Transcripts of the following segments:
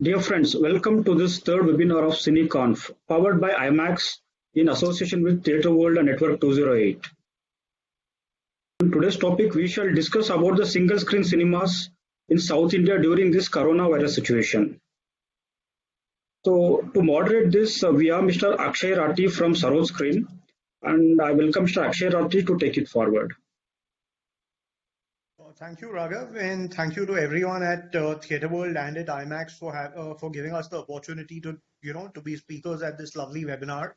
Dear friends, welcome to this third webinar of CineConf, powered by IMAX in association with Theatre World and Network 208. In today's topic, we shall discuss about the single-screen cinemas in South India during this coronavirus situation. So, to moderate this, we have Mr. Akshay Rathi from Saroj Screen, and I welcome Mr. Akshay Rathi to take it forward. Thank you, Raghav, and thank you to everyone at Theatre World and at IMAX for giving us the opportunity to be speakers at this lovely webinar.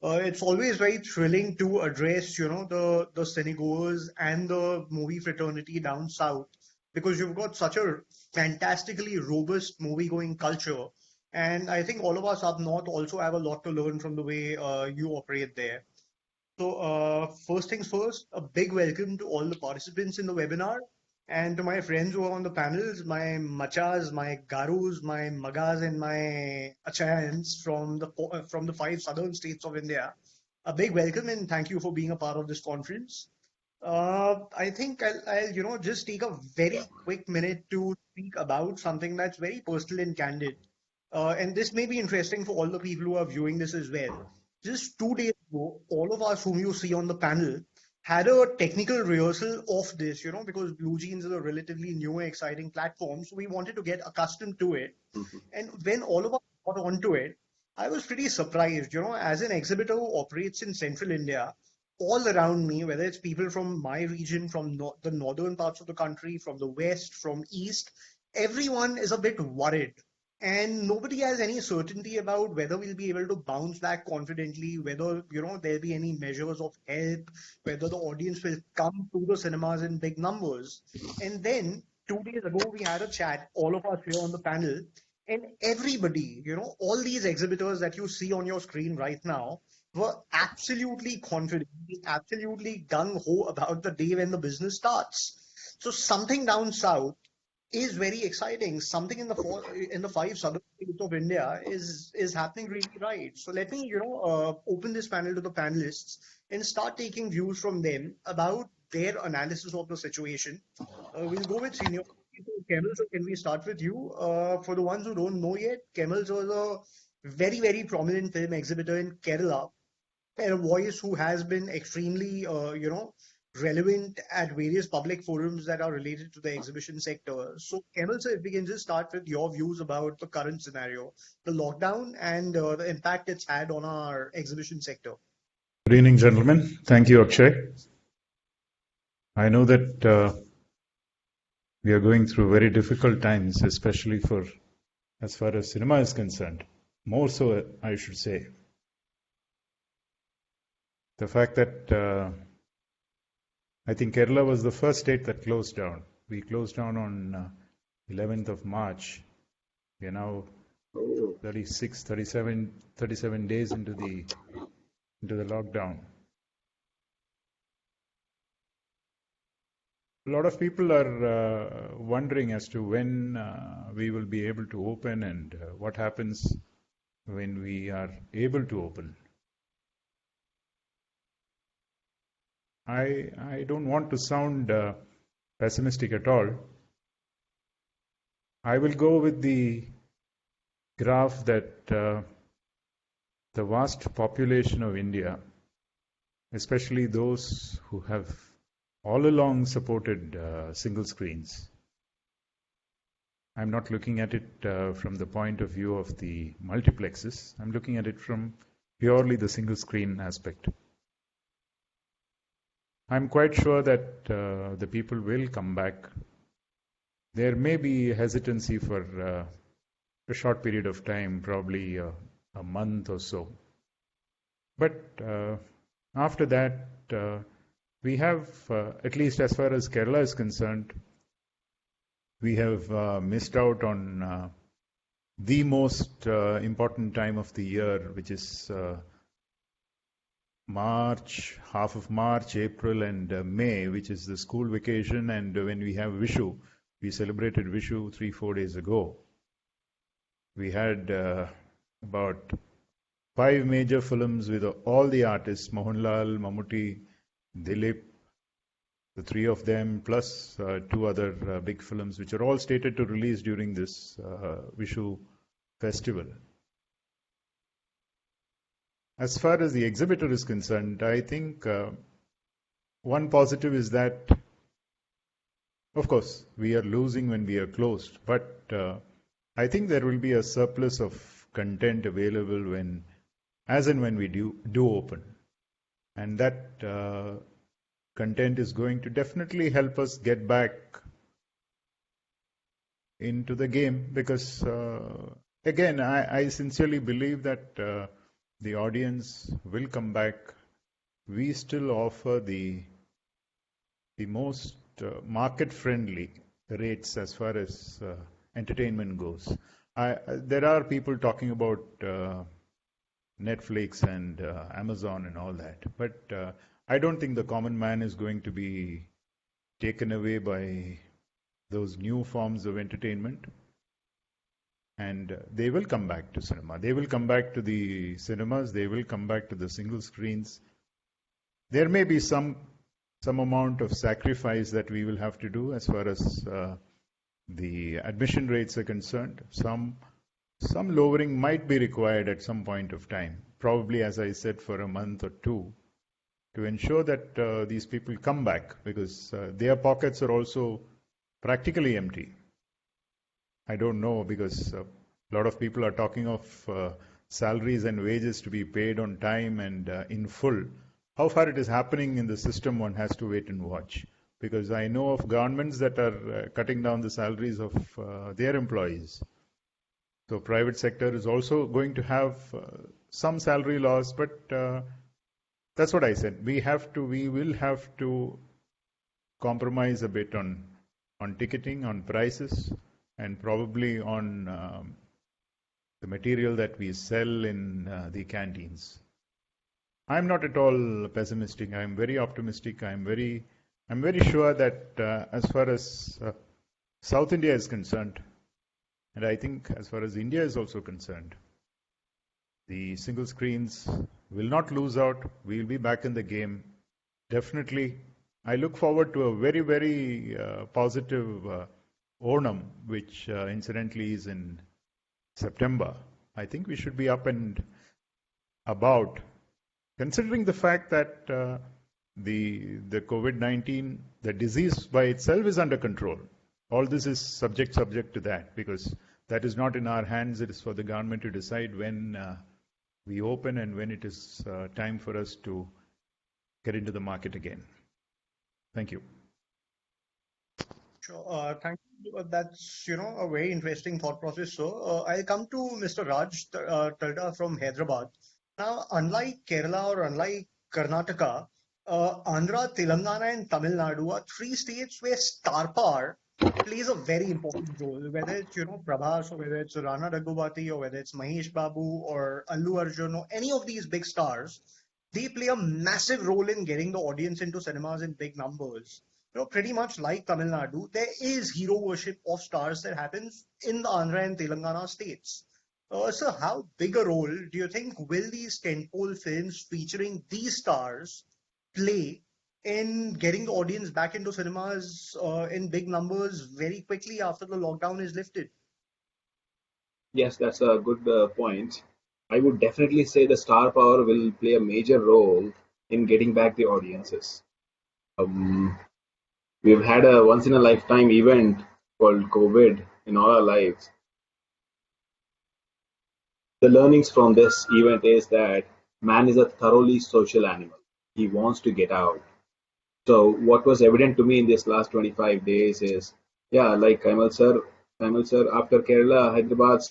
It's always very thrilling to address the cinegoers and the movie fraternity down south, because you've got such a fantastically robust movie going culture, and I think all of us up north also have a lot to learn from the way you operate there. So, first things first, a big welcome to all the participants in the webinar and to my friends who are on the panels, my machas, my garus, my magas, and my achayans from the five southern states of India. A big welcome and thank you for being a part of this conference. I think I'll just take a very quick minute to speak about something that's very personal and candid. And this may be interesting for all the people who are viewing this as well. Just 2 days ago, all of us whom you see on the panel had a technical rehearsal of this, because Blue Jeans is a relatively new and exciting platform. So we wanted to get accustomed to it. And when all of us got onto it, I was pretty surprised, as an exhibitor who operates in central India, all around me, whether it's people from my region, from the northern parts of the country, from the west, from east, everyone is a bit worried. And nobody has any certainty about whether we'll be able to bounce back confidently, whether there'll be any measures of help, whether the audience will come to the cinemas in big numbers. And then 2 days ago, we had a chat, all of us here on the panel, and everybody, all these exhibitors that you see on your screen right now were absolutely confident, absolutely gung ho about the day when the business starts. So something down south is very exciting. Something in the five southern states of India is happening really right. So let me open this panel to the panelists and start taking views from them about their analysis of the situation. We'll go with senior. Kemal, so can we start with you? For the ones who don't know yet, Kemal was a very, very prominent film exhibitor in Kerala, and a voice who has been extremely, relevant at various public forums that are related to the exhibition sector. So, Kemal, sir, if we can just start with your views about the current scenario, the lockdown, and the impact it's had on our exhibition sector. Good evening, gentlemen. Thank you, Akshay. I know that we are going through very difficult times, especially as far as cinema is concerned. More so, I should say. The fact that I think Kerala was the first state that closed down. We closed down on 11th of March. We are now 37 days into the lockdown. A lot of people are wondering as to when we will be able to open and what happens when we are able to open. I don't want to sound pessimistic at all. I will go with the graph that the vast population of India, especially those who have all along supported single screens. I'm not looking at it from the point of view of the multiplexes. I'm looking at it from purely the single screen aspect. I'm quite sure that the people will come back. There may be hesitancy for a short period of time, probably a month or so. But after that, we have, at least as far as Kerala is concerned, we have missed out on the most important time of the year, which is March, half of March, April, and May, which is the school vacation. And when we have Vishu, we celebrated Vishu 3-4 days ago. We had about 5 major films with all the artists, Mohanlal, Mammootty, Dilip, the 3 of them, plus 2 other big films, which are all stated to release during this Vishu festival. As far as the exhibitor is concerned, I think one positive is that, of course, we are losing when we are closed, but I think there will be a surplus of content available as and when we do open. And that content is going to definitely help us get back into the game because, again, I sincerely believe that the audience will come back. We still offer the most market-friendly rates as far as entertainment goes. There are people talking about Netflix and Amazon and all that, but I don't think the common man is going to be taken away by those new forms of entertainment. And they will come back to cinema. They will come back to the cinemas. They will come back to the single screens. There may be some amount of sacrifice that we will have to do as far as the admission rates are concerned. Some lowering might be required at some point of time, probably, as I said, for a month or two, to ensure that these people come back because their pockets are also practically empty. I don't know because a lot of people are talking of salaries and wages to be paid on time and in full. How far it is happening in the system, one has to wait and watch. Because I know of governments that are cutting down the salaries of their employees. So private sector is also going to have some salary loss, but that's what I said. We will have to compromise a bit on ticketing, on prices, and probably on the material that we sell in the canteens. I'm not at all pessimistic. I'm very optimistic. I'm very sure that as far as South India is concerned, and I think as far as India is also concerned, the single screens will not lose out. We'll be back in the game. Definitely. I look forward to a very, very positive Onam, which incidentally is in September. I think we should be up and about, considering the fact that the COVID-19, the disease by itself is under control. All this is subject to that because that is not in our hands. It is for the government to decide when we open and when it is time for us to get into the market again. Thank you. Sure. Thank you. That's a very interesting thought process. So I'll come to Mr. Raj Talda from Hyderabad. Now, unlike Kerala or unlike Karnataka, Andhra, Telangana, and Tamil Nadu are three states where star power plays a very important role. Whether it's Prabhas or whether it's Rana Daggubati or whether it's Mahesh Babu or Allu Arjun or any of these big stars, they play a massive role in getting the audience into cinemas in big numbers. Pretty much like Tamil Nadu, there is hero worship of stars that happens in the Andhra and Telangana states. So how big a role do you think will these tentpole films featuring these stars play in getting the audience back into cinemas in big numbers very quickly after the lockdown is lifted? Yes, that's a good point. I would definitely say the star power will play a major role in getting back the audiences. We've had a once in a lifetime event called COVID in all our lives. The learnings from this event is that man is a thoroughly social animal. He wants to get out. So what was evident to me in this last 25 days is, like Kaimal sir, after Kerala, Hyderabad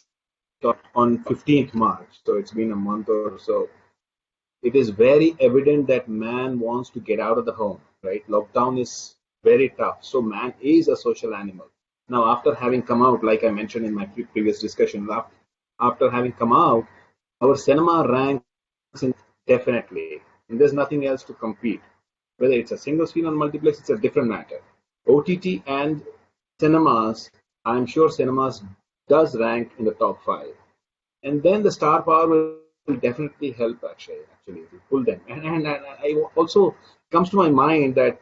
stopped on 15th March. So it's been a month or so. It is very evident that man wants to get out of the home, right? Lockdown is very tough. So man is a social animal. Now, after having come out, like I mentioned in my previous discussion, after having come out, our cinema ranks definitely. And there's nothing else to compete. Whether it's a single screen or multiplex, it's a different matter. OTT and cinemas, I'm sure cinemas does rank in the top 5. And then the star power will definitely help actually to pull them. And I also comes to my mind that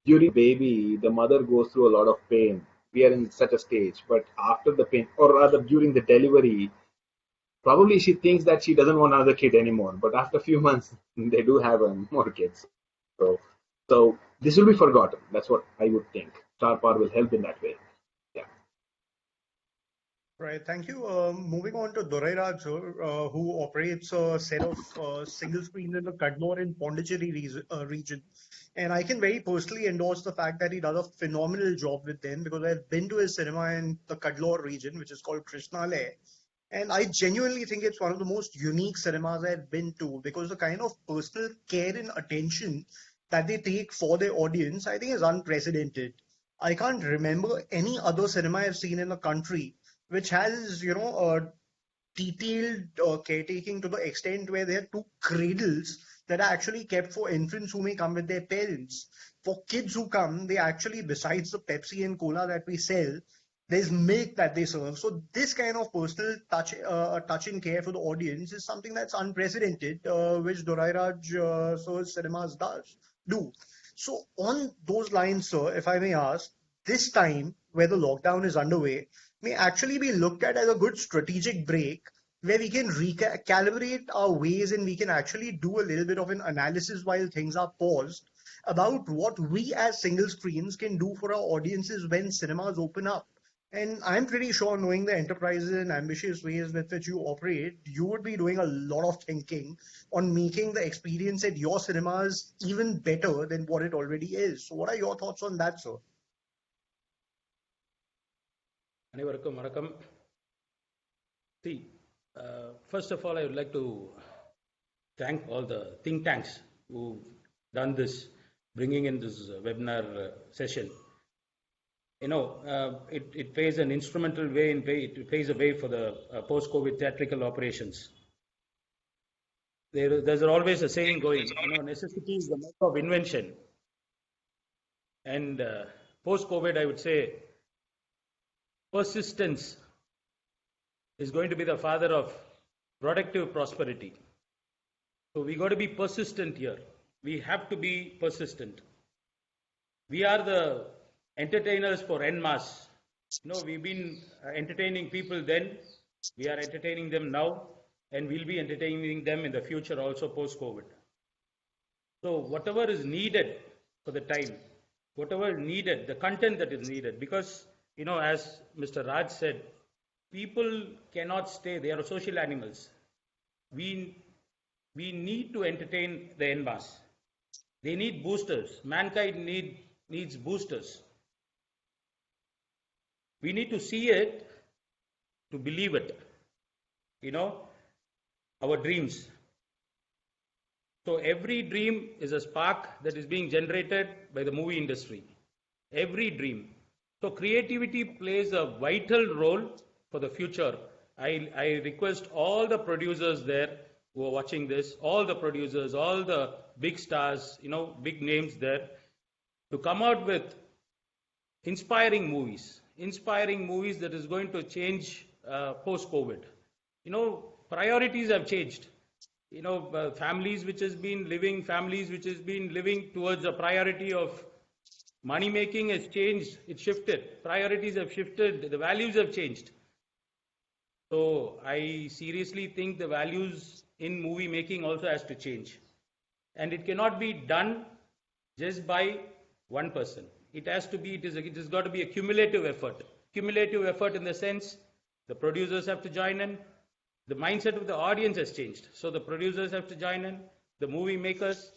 during baby, the mother goes through a lot of pain we are in such a stage. But after the pain, or rather during the delivery, probably she thinks that she doesn't want another kid anymore. But after a few months, they do have more kids. So, so this will be forgotten. That's what I would think. Star Power will help in that way. Yeah. Right, thank you. Moving on to Dorairaj, who operates a set of single screens in the Kadnor and Pondicherry region. And I can very personally endorse the fact that he does a phenomenal job with them, because I've been to his cinema in the Kadnor region, which is called Krishnalaya. And I genuinely think it's one of the most unique cinemas I've been to, because the kind of personal care and attention that they take for their audience, I think, is unprecedented. I can't remember any other cinema I've seen in the country which has, detailed caretaking to the extent where there are two cradles that are actually kept for infants who may come with their parents. For kids who come, they actually, besides the Pepsi and Cola that we sell, there's milk that they serve. So this kind of personal touch and care for the audience is something that's unprecedented, which Dorairaj Sir's cinemas do. So on those lines, sir, if I may ask, this time where the lockdown is underway may actually be looked at as a good strategic break, where we can recalibrate our ways and we can actually do a little bit of an analysis while things are paused about what we as single screens can do for our audiences when cinemas open up. And I'm pretty sure, knowing the enterprises and ambitious ways with which you operate, you would be doing a lot of thinking on making the experience at your cinemas even better than what it already is. So what are your thoughts on that, sir? அனைவருக்கும் வணக்கம். See, first of all, I would like to thank all the think tanks who've done this, bringing in this webinar session. It plays an instrumental way it plays a way for the post-COVID theatrical operations. There's always a saying going, necessity is the mother of invention. And post-COVID, I would say, persistence is going to be the father of productive prosperity. So we got to be persistent here. We have to be persistent. We are the entertainers for en masse. We've been entertaining people then, we are entertaining them now, and we'll be entertaining them in the future also post-COVID. So whatever is needed for the time, whatever needed, the content that is needed, because as Mr. Raj said, people cannot stay, they are social animals. We need to entertain the en masse. They need boosters. Mankind needs boosters. We need to see it to believe it. Our dreams. So every dream is a spark that is being generated by the movie industry. Every dream. So creativity plays a vital role for the future. I request all the producers there who are watching this, all the producers, all the big stars, big names there, to come out with inspiring movies that is going to change post-COVID. Priorities have changed. Families which has been living towards a priority of money making has changed, it shifted. Priorities have shifted, the values have changed. So I seriously think the values in movie making also has to change. And it cannot be done just by one person. It has got to be a cumulative effort. Cumulative effort in the sense the producers have to join in, the mindset of the audience has changed. So the producers have to join in, the movie makers,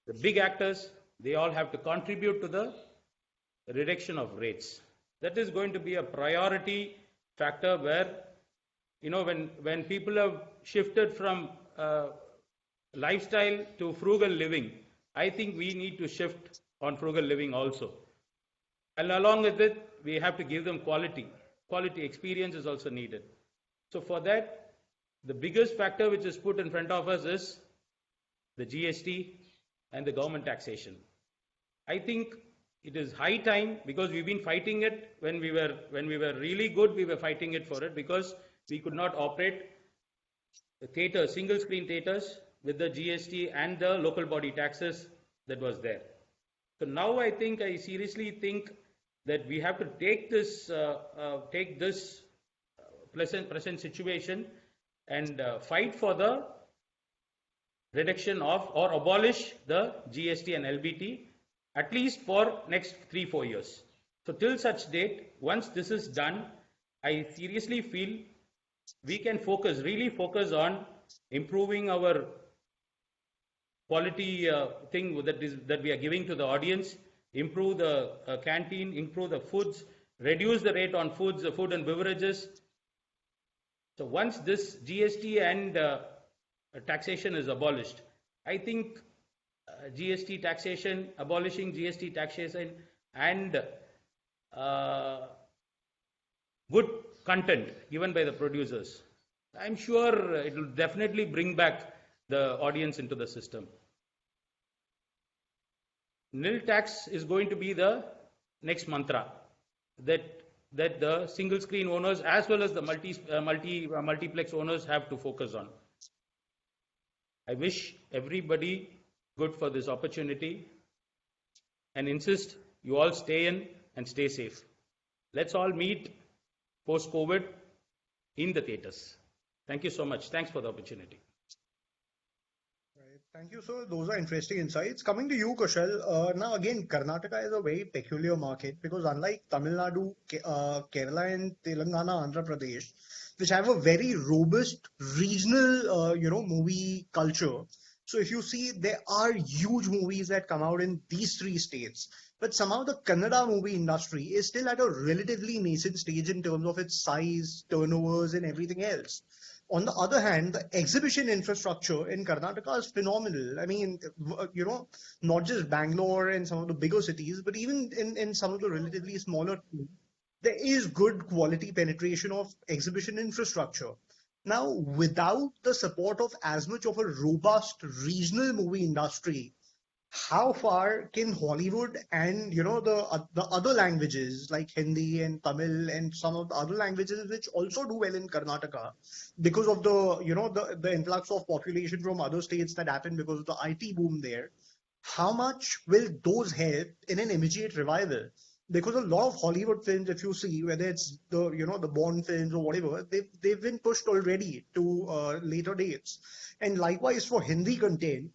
the big actors, they all have to contribute to the reduction of rates. That is going to be a priority factor where, when people have shifted from lifestyle to frugal living, I think we need to shift on frugal living also. And along with it, we have to give them quality. Quality experience is also needed. So for that, the biggest factor which is put in front of us is the GST and the government taxation. I think it is high time, because we've been fighting it when we were really good, we were fighting it for it, because we could not operate the theaters, single screen theaters, with the GST and the local body taxes that was there. So now I seriously think that we have to take this present situation and fight for the reduction of or abolish the GST and LBT at least for next 3-4 years. So till such date, once this is done, I seriously feel we can really focus on improving our quality thing that we are giving to the audience, improve the canteen, improve the foods, reduce the rate on foods, food and beverages. So once this GST and taxation is abolished, I think GST taxation, abolishing GST taxation and good content given by the producers, I'm sure it will definitely bring back the audience into the system. Nil tax is going to be the next mantra that the single screen owners as well as the multiplex owners have to focus on. I wish everybody good for this opportunity and insist you all stay in and stay safe. Let's all meet post-COVID in the theatres. Thank you so much. Thanks for the opportunity. Right. Thank you, sir. Those are interesting insights. Coming to you, Kushal. Now, again, Karnataka is a very peculiar market because unlike Tamil Nadu, Kerala, and Telangana, Andhra Pradesh, which have a very robust regional, movie culture. So if you see, there are huge movies that come out in these three states. But somehow the Kannada movie industry is still at a relatively nascent stage in terms of its size, turnovers, and everything else. On the other hand, the exhibition infrastructure in Karnataka is phenomenal. I mean, not just Bangalore and some of the bigger cities, but even in some of the relatively smaller cities, there is good quality penetration of exhibition infrastructure. Now, without the support of as much of a robust regional movie industry, how far can Hollywood and the other languages like Hindi and Tamil and some of the other languages which also do well in Karnataka because of the influx of population from other states that happened because of the IT boom there, how much will those help in an immediate revival? Because a lot of Hollywood films, if you see, whether it's the Bond films or whatever, they've been pushed already to later dates. And likewise for Hindi content,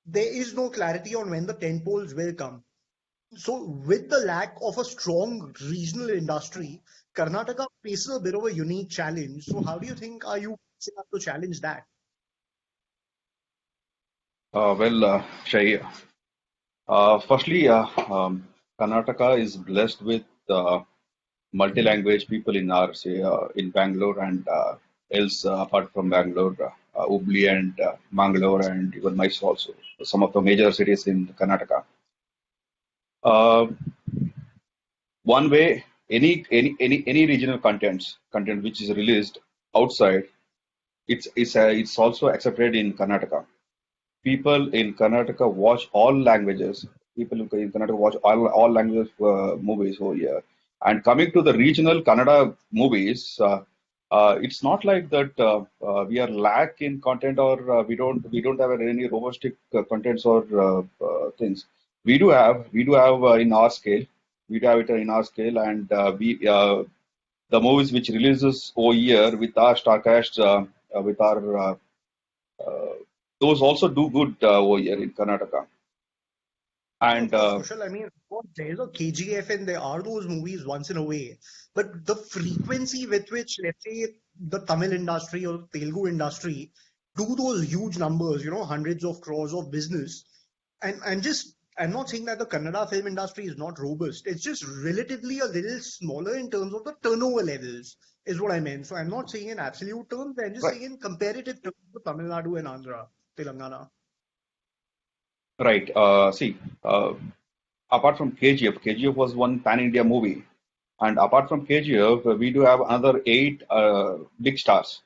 there is no clarity on when the tentpoles will come. So with the lack of a strong regional industry, Karnataka faces a bit of a unique challenge. So how do you think are you set up to challenge that? Shahi, firstly, Karnataka is blessed with multi-language people in our in Bangalore and else apart from Bangalore, Hubli and Mangalore and even Mysore also, some of the major cities in Karnataka. One way, any regional content which is released outside, it's also accepted in Karnataka. People in Karnataka watch all languages. People in Karnataka watch all languages movies over here. And coming to the regional Kannada movies, it's not like that we are lack in content or we don't have any robust contents or things. We do have in our scale. We do have it in our scale, and the movies which releases over here with our starcast, with our those also do good over here in Karnataka. And Kushal, I mean, there is a KGF and there are those movies once in a way, but the frequency with which, let's say, the Tamil industry or Telugu industry do those huge numbers, hundreds of crores of business, and I'm not saying that the Kannada film industry is not robust. It's just relatively a little smaller in terms of the turnover levels, is what I meant. So I'm not saying in absolute terms, I'm just saying in comparative terms to Tamil Nadu and Andhra, Telangana. Right. See, apart from KGF was one pan-India movie. And apart from KGF, we do have another 8 big stars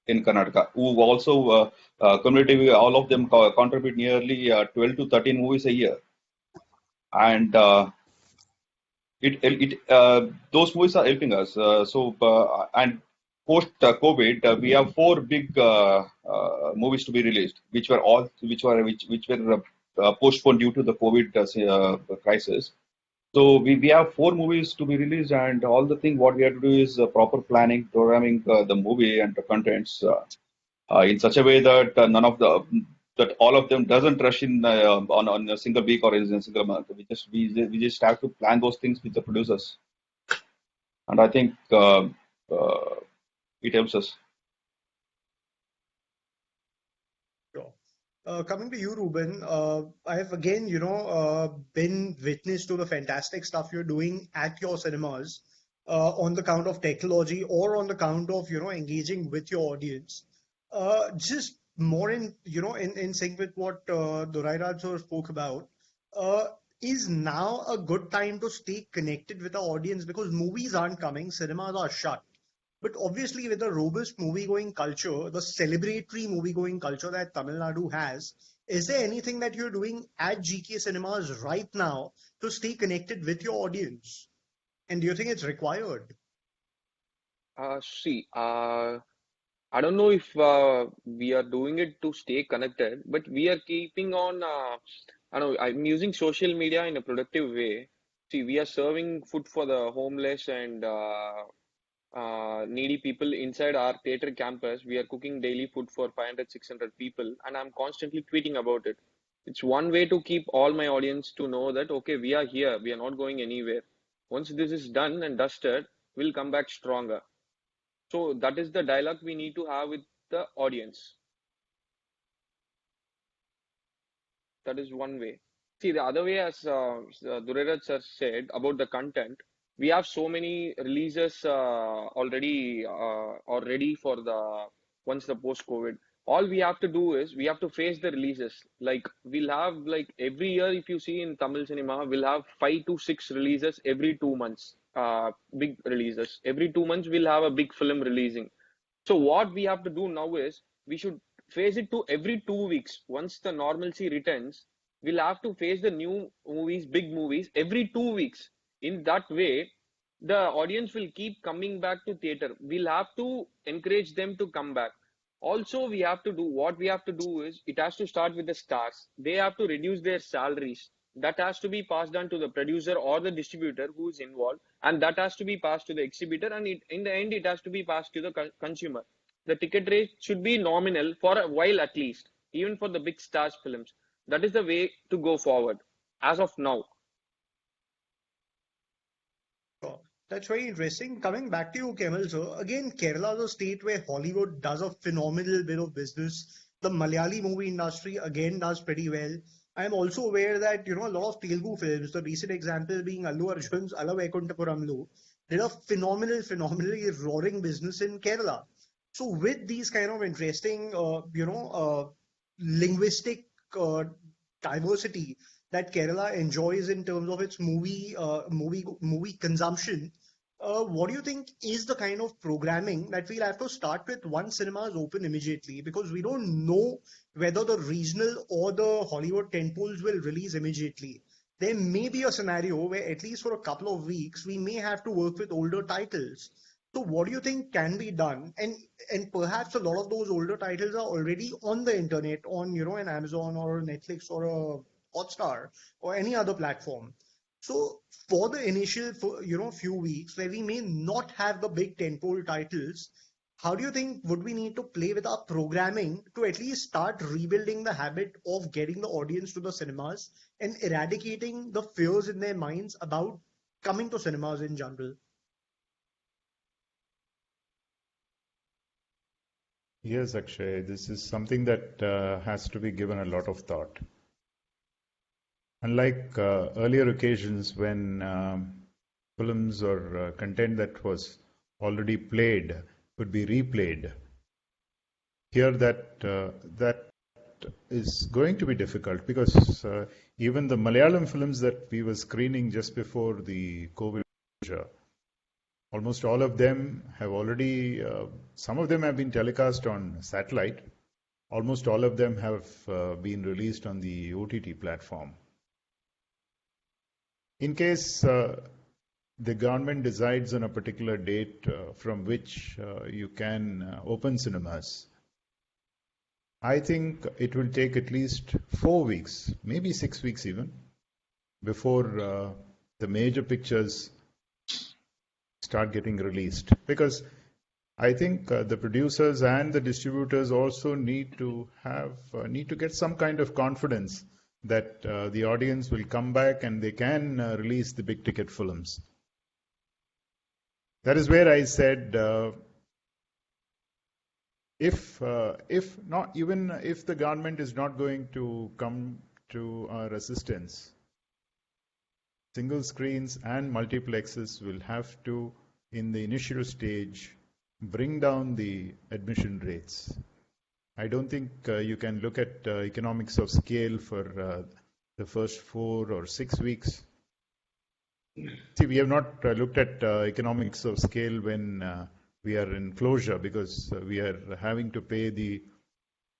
in Karnataka who also cumulatively, all of them contribute nearly 12 to 13 movies a year. And those movies are helping us. And post COVID, we have 4 big movies to be released, which were postponed due to the COVID crisis. So we have 4 movies to be released, and all the thing what we have to do is proper planning, programming the movie and the contents in such a way that none of the that all of them doesn't rush in on a single week or in a single month. We just have to plan those things with the producers, and I think uh, it helps us. Sure. Coming to you, Ruben, I have again, been witness to the fantastic stuff you're doing at your cinemas on the count of technology or on the count of, engaging with your audience. Just more in sync with what Dorairaj sir spoke about, uh, is now a good time to stay connected with our audience because movies aren't coming, cinemas are shut. But obviously, with the robust movie going culture, the celebratory movie going culture that Tamil Nadu has, is there anything that you're doing at GK Cinemas right now to stay connected with your audience? And do you think it's required? See, I don't know if we are doing it to stay connected, but we are keeping on. I don't know, I'm using social media in a productive way. See, we are serving food for the homeless and needy people inside our theater campus. We are cooking daily food for 500, 600 people, and I'm constantly tweeting about it. It's one way to keep all my audience to know that, okay, we are here, we are not going anywhere. Once this is done and dusted, we'll come back stronger. So that is the dialogue we need to have with the audience. That is one way. See, the other way, as Duraraj sir said about the content, we have so many releases already for the once the post-COVID. All we have to do is we have to face the releases. Like we'll have like every year, if you see in Tamil cinema, we'll have 5 to 6 releases every 2 months. Big releases. Every 2 months, we'll have a big film releasing. So what we have to do now is we should phase it to every 2 weeks. Once the normalcy returns, we'll have to face the new movies, big movies, every 2 weeks. In that way, the audience will keep coming back to theater. We'll have to encourage them to come back. Also, we have to do what we have to do is it has to start with the stars. They have to reduce their salaries. That has to be passed on to the producer or the distributor who is involved, and that has to be passed to the exhibitor, and in the end, it has to be passed to the consumer. The ticket rate should be nominal for a while at least, even for the big stars films. That is the way to go forward as of now. Sure. That's very interesting. Coming back to you, Kemal, sir. Again, Kerala is a state where Hollywood does a phenomenal bit of business. The Malayali movie industry again does pretty well. I am also aware that a lot of Telugu films, the recent example being Allu Arjun's Ala Vaikuntapuramlu, did a phenomenally roaring business in Kerala. So with these kind of interesting, linguistic diversity that Kerala enjoys in terms of its movie consumption. What do you think is the kind of programming that we'll have to start with once cinemas open immediately? Because we don't know whether the regional or the Hollywood tentpoles will release immediately. There may be a scenario where, at least for a couple of weeks, we may have to work with older titles. So, what do you think can be done? And perhaps a lot of those older titles are already on the internet, on an Amazon or a Netflix or a Hotstar or any other platform. So for the initial few weeks where we may not have the big tentpole titles, how do you think would we need to play with our programming to at least start rebuilding the habit of getting the audience to the cinemas and eradicating the fears in their minds about coming to cinemas in general? Yes, Akshay, this is something that has to be given a lot of thought. Unlike earlier occasions when films or content that was already played could be replayed, here that is going to be difficult because even the Malayalam films that we were screening just before the COVID, almost all of them have already, some of them have been telecast on satellite. Almost all of them have been released on the OTT platform. In case the government decides on a particular date from which you can open cinemas, I think it will take at least 4 weeks, maybe 6 weeks even, before the major pictures start getting released, because I think the producers and the distributors also need to get some kind of confidence that the audience will come back and they can release the big ticket films. That is where I said, if the government is not going to come to our assistance, single screens and multiplexes will have to, in the initial stage, bring down the admission rates. I don't think you can look at economics of scale for the first 4 or 6 weeks. See, we have not looked at economics of scale when we are in closure, because we are having to pay the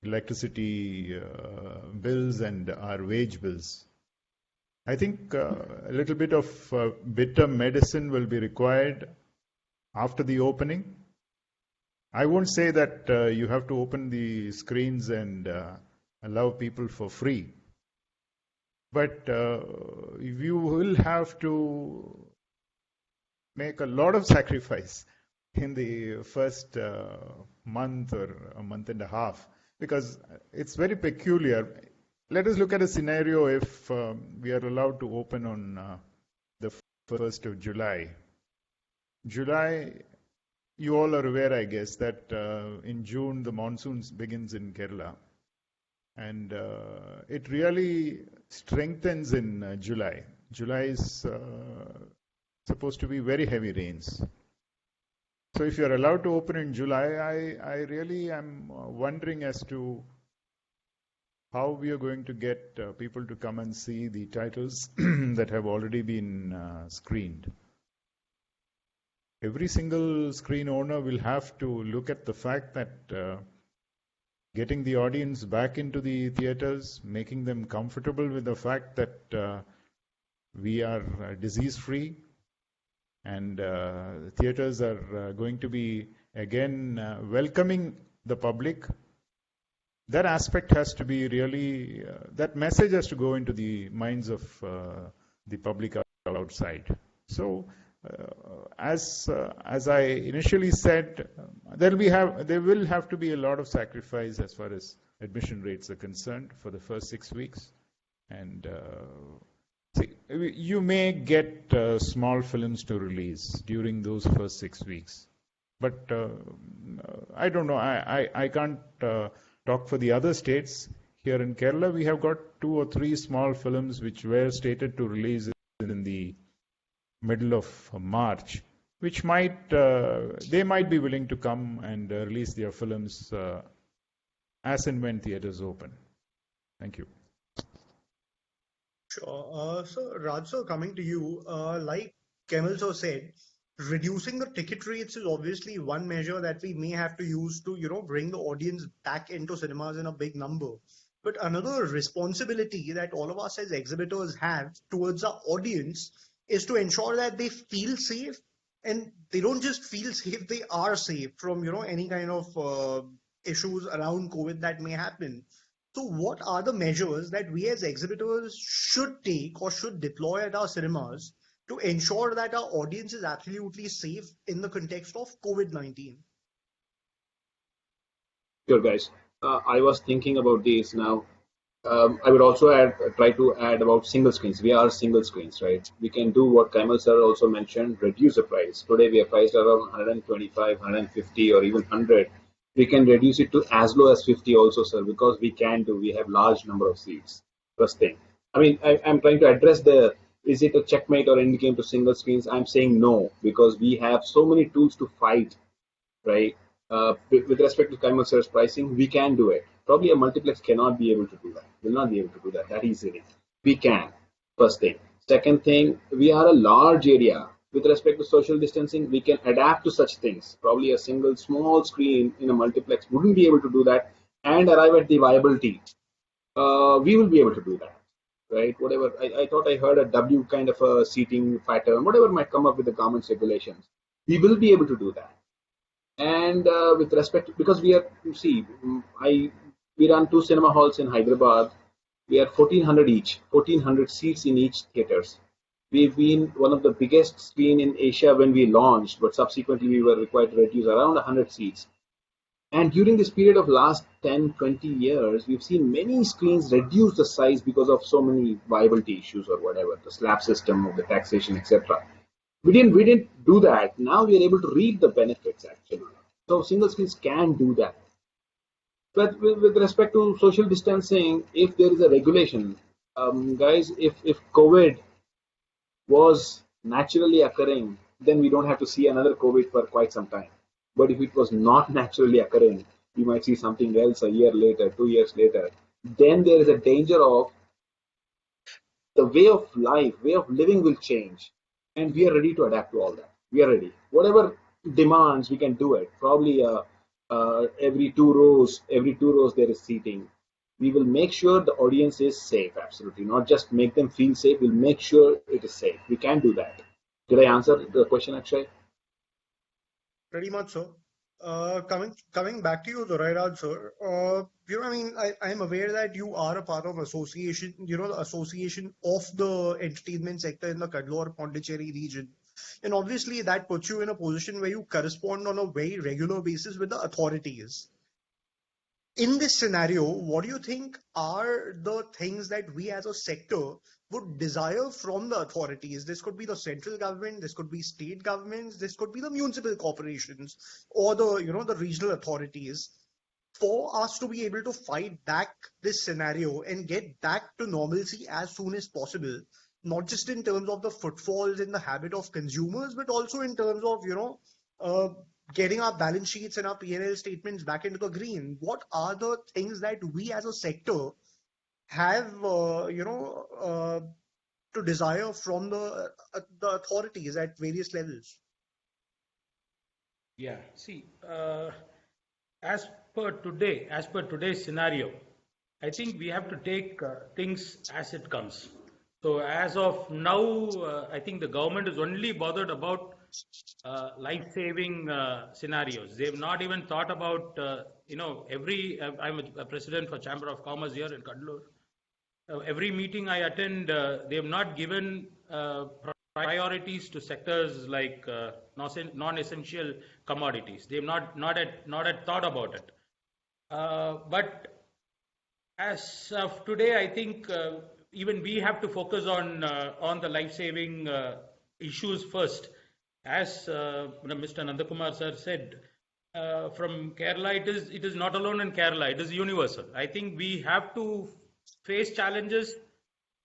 electricity bills and our wage bills. I think a little bit of bitter medicine will be required after the opening. I won't say that you have to open the screens and allow people for free, but you will have to make a lot of sacrifice in the first month or a month and a half, because it's very peculiar. Let us look at a scenario if we are allowed to open on the 1st of July. July, you all are aware, I guess, that in June the monsoon begins in Kerala, and it really strengthens in July. July is supposed to be very heavy rains. So if you are allowed to open in July, I really am wondering as to how we are going to get people to come and see the titles that have already been screened. Every single screen owner will have to look at the fact that getting the audience back into the theaters, making them comfortable with the fact that we are disease-free, and theaters are going to be again welcoming the public. That aspect has to be really, that message has to go into the minds of the public outside. So, as I initially said, there will have to be a lot of sacrifice as far as admission rates are concerned for the first 6 weeks. And see, you may get small films to release during those first 6 weeks. But I don't know, I can't talk for the other states. Here in Kerala, we have got 2 or 3 small films which were stated to release in the middle of March, which they might be willing to come and release their films as and when theaters open. Thank you. Sure. So Raj sir, coming to you, like Kemal sir said, reducing the ticket rates is obviously one measure that we may have to use to, bring the audience back into cinemas in a big number. But another responsibility that all of us as exhibitors have towards our audience is to ensure that they feel safe, and they don't just feel safe, they are safe from, any kind of issues around COVID that may happen. So what are the measures that we as exhibitors should take or should deploy at our cinemas to ensure that our audience is absolutely safe in the context of COVID-19? Sure, guys. I was thinking about this now. I would also try to add about single screens. We are single screens, right? We can do what Kaimal sir also mentioned, reduce the price. Today we are priced around 125, 150 or even 100. We can reduce it to as low as 50 also, sir, because we have large number of seats. First thing. I mean, I'm trying to address is it a checkmate or endgame to single screens? I'm saying no, because we have so many tools to fight, right? With respect to Kaimal sir's pricing, we can do it. Probably a multiplex cannot be able to do that. Will not be able to do that easily. We can. First thing. Second thing, we are a large area. With respect to social distancing, we can adapt to such things. Probably a single small screen in a multiplex wouldn't be able to do that and arrive at the viability. We will be able to do that, right? Whatever, I thought I heard a W kind of a seating pattern, whatever might come up with the government's regulations. We will be able to do that. And with respect to, because we run 2 cinema halls in Hyderabad. We are 1,400 each, 1,400 seats in each theaters. We've been one of the biggest screen in Asia when we launched, but subsequently we were required to reduce around 100 seats. And during this period of last 10, 20 years, we've seen many screens reduce the size because of so many viability issues or whatever, the slab system of the taxation, etc. We didn't do that. Now we are able to reap the benefits actually. So single screens can do that. But with respect to social distancing, if there is a regulation, guys, if COVID was naturally occurring, then we don't have to see another COVID for quite some time. But if it was not naturally occurring, we might see something else a year later, 2 years later. Then there is a danger of the way of life, way of living will change. And we are ready to adapt to all that. We are ready. Whatever demands, we can do it. Probably every two rows there is seating. We will make sure the audience is safe, absolutely. Not just make them feel safe, we'll make sure it is safe. We can do that. Did I answer the question, Akshay? Pretty much so. Coming back to you, Dorairaj sir. I mean, I am aware that you are a part of association, the association of the entertainment sector in the Cuddalore Pondicherry region, and obviously that puts you in a position where you correspond on a very regular basis with the authorities. In this scenario, what do you think are the things that we as a sector would desire from the authorities? This could be the central government, this could be state governments, this could be the municipal corporations or the regional authorities, for us to be able to fight back this scenario and get back to normalcy as soon as possible, not just in terms of the footfalls in the habit of consumers, but also in terms of, getting our balance sheets and our P&L statements back into the green. What are the things that we as a sector have, to desire from the authorities at various levels? Yeah, see, as per today's scenario, I think we have to take things as it comes. So as of now, I think the government is only bothered about life-saving scenarios. They've not even thought about, I'm a president for Chamber of Commerce here in Cuddalore. Every meeting I attend, they have not given priorities to sectors like non-essential commodities. They have not yet thought about it. But as of today, I think even we have to focus on the life-saving issues first. As Mr. Nandakumar sir said, from Kerala, it is not alone in Kerala, it is universal. I think we have to face challenges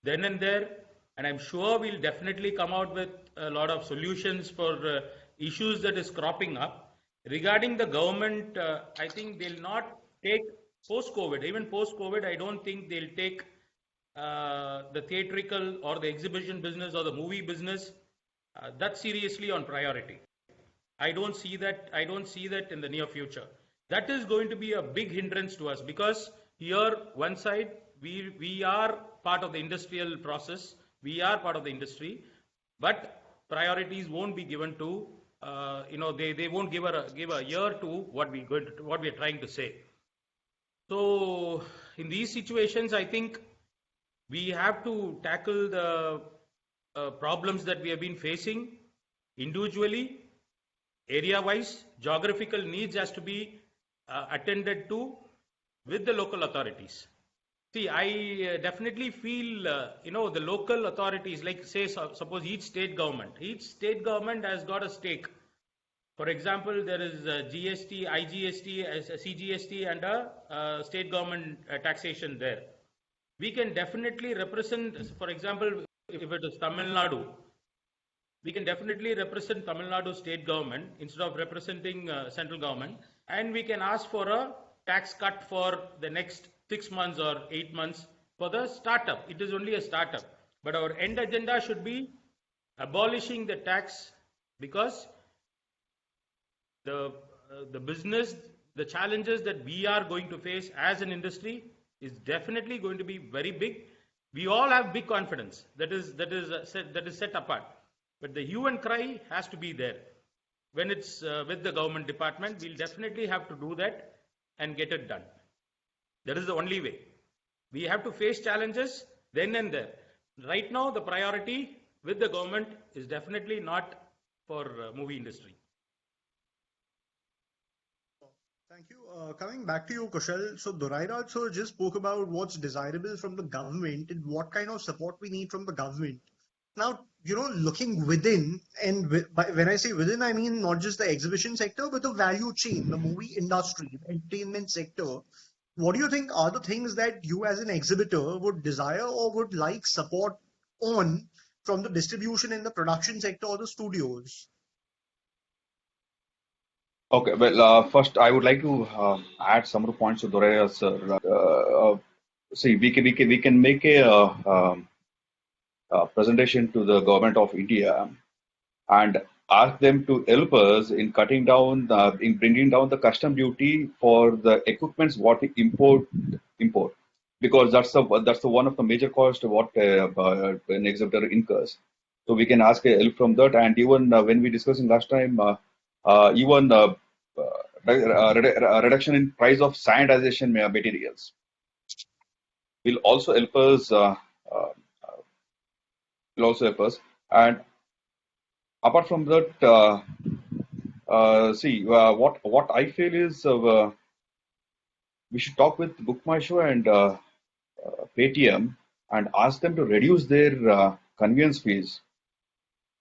then and there, and I'm sure we'll definitely come out with a lot of solutions for issues that is cropping up. Regarding the government, I think they'll not take post-COVID, even post-COVID, I don't think they'll take the theatrical or the exhibition business or the movie business that seriously on priority. I don't see that in the near future. That is going to be a big hindrance to us, because here, one side, we are part of the industrial process, we are part of the industry, but priorities won't be given to, they won't give a ear to what we're trying to say. So in these situations, I think we have to tackle the problems that we have been facing individually, area-wise. Geographical needs has to be attended to with the local authorities. See, I definitely feel, the local authorities, like say, suppose each state government has got a stake. For example, there is GST, IGST, CGST, and a state government taxation there. We can definitely represent, for example, if it is Tamil Nadu, we can definitely represent Tamil Nadu state government instead of representing central government, and we can ask for a tax cut for the next 6 months or 8 months for the startup. It is only a startup, but our end agenda should be abolishing the tax, because the business, the challenges that we are going to face as an industry is definitely going to be very big. We all have big confidence that is set apart, but the hue and cry has to be there. When it's with the government department, we'll definitely have to do that and get it done. That is the only way. We have to face challenges then and there. Right now, the priority with the government is definitely not for movie industry. Thank you. Coming back to you, Kushal. So Dorairaj sir just spoke about what's desirable from the government and what kind of support we need from the government. Now, looking within, and when I say within, I mean not just the exhibition sector, but the value chain, the movie industry, the entertainment sector. What do you think are the things that you as an exhibitor would desire or would like support on from the distribution in the production sector or the studios? Okay, well, first I would like to add some more points to Doraya's. See, we can make a presentation to the government of India and ask them to help us in cutting down, in bringing down the custom duty for the equipments what we import, because that's the one of the major costs what an exhibitor incurs. So we can ask help from that, and even when we discussing last time, even reduction in price of sanitization materials will also help us. Will also help us, and apart from that, see what I feel is we should talk with BookMyShow and Paytm and ask them to reduce their convenience fees,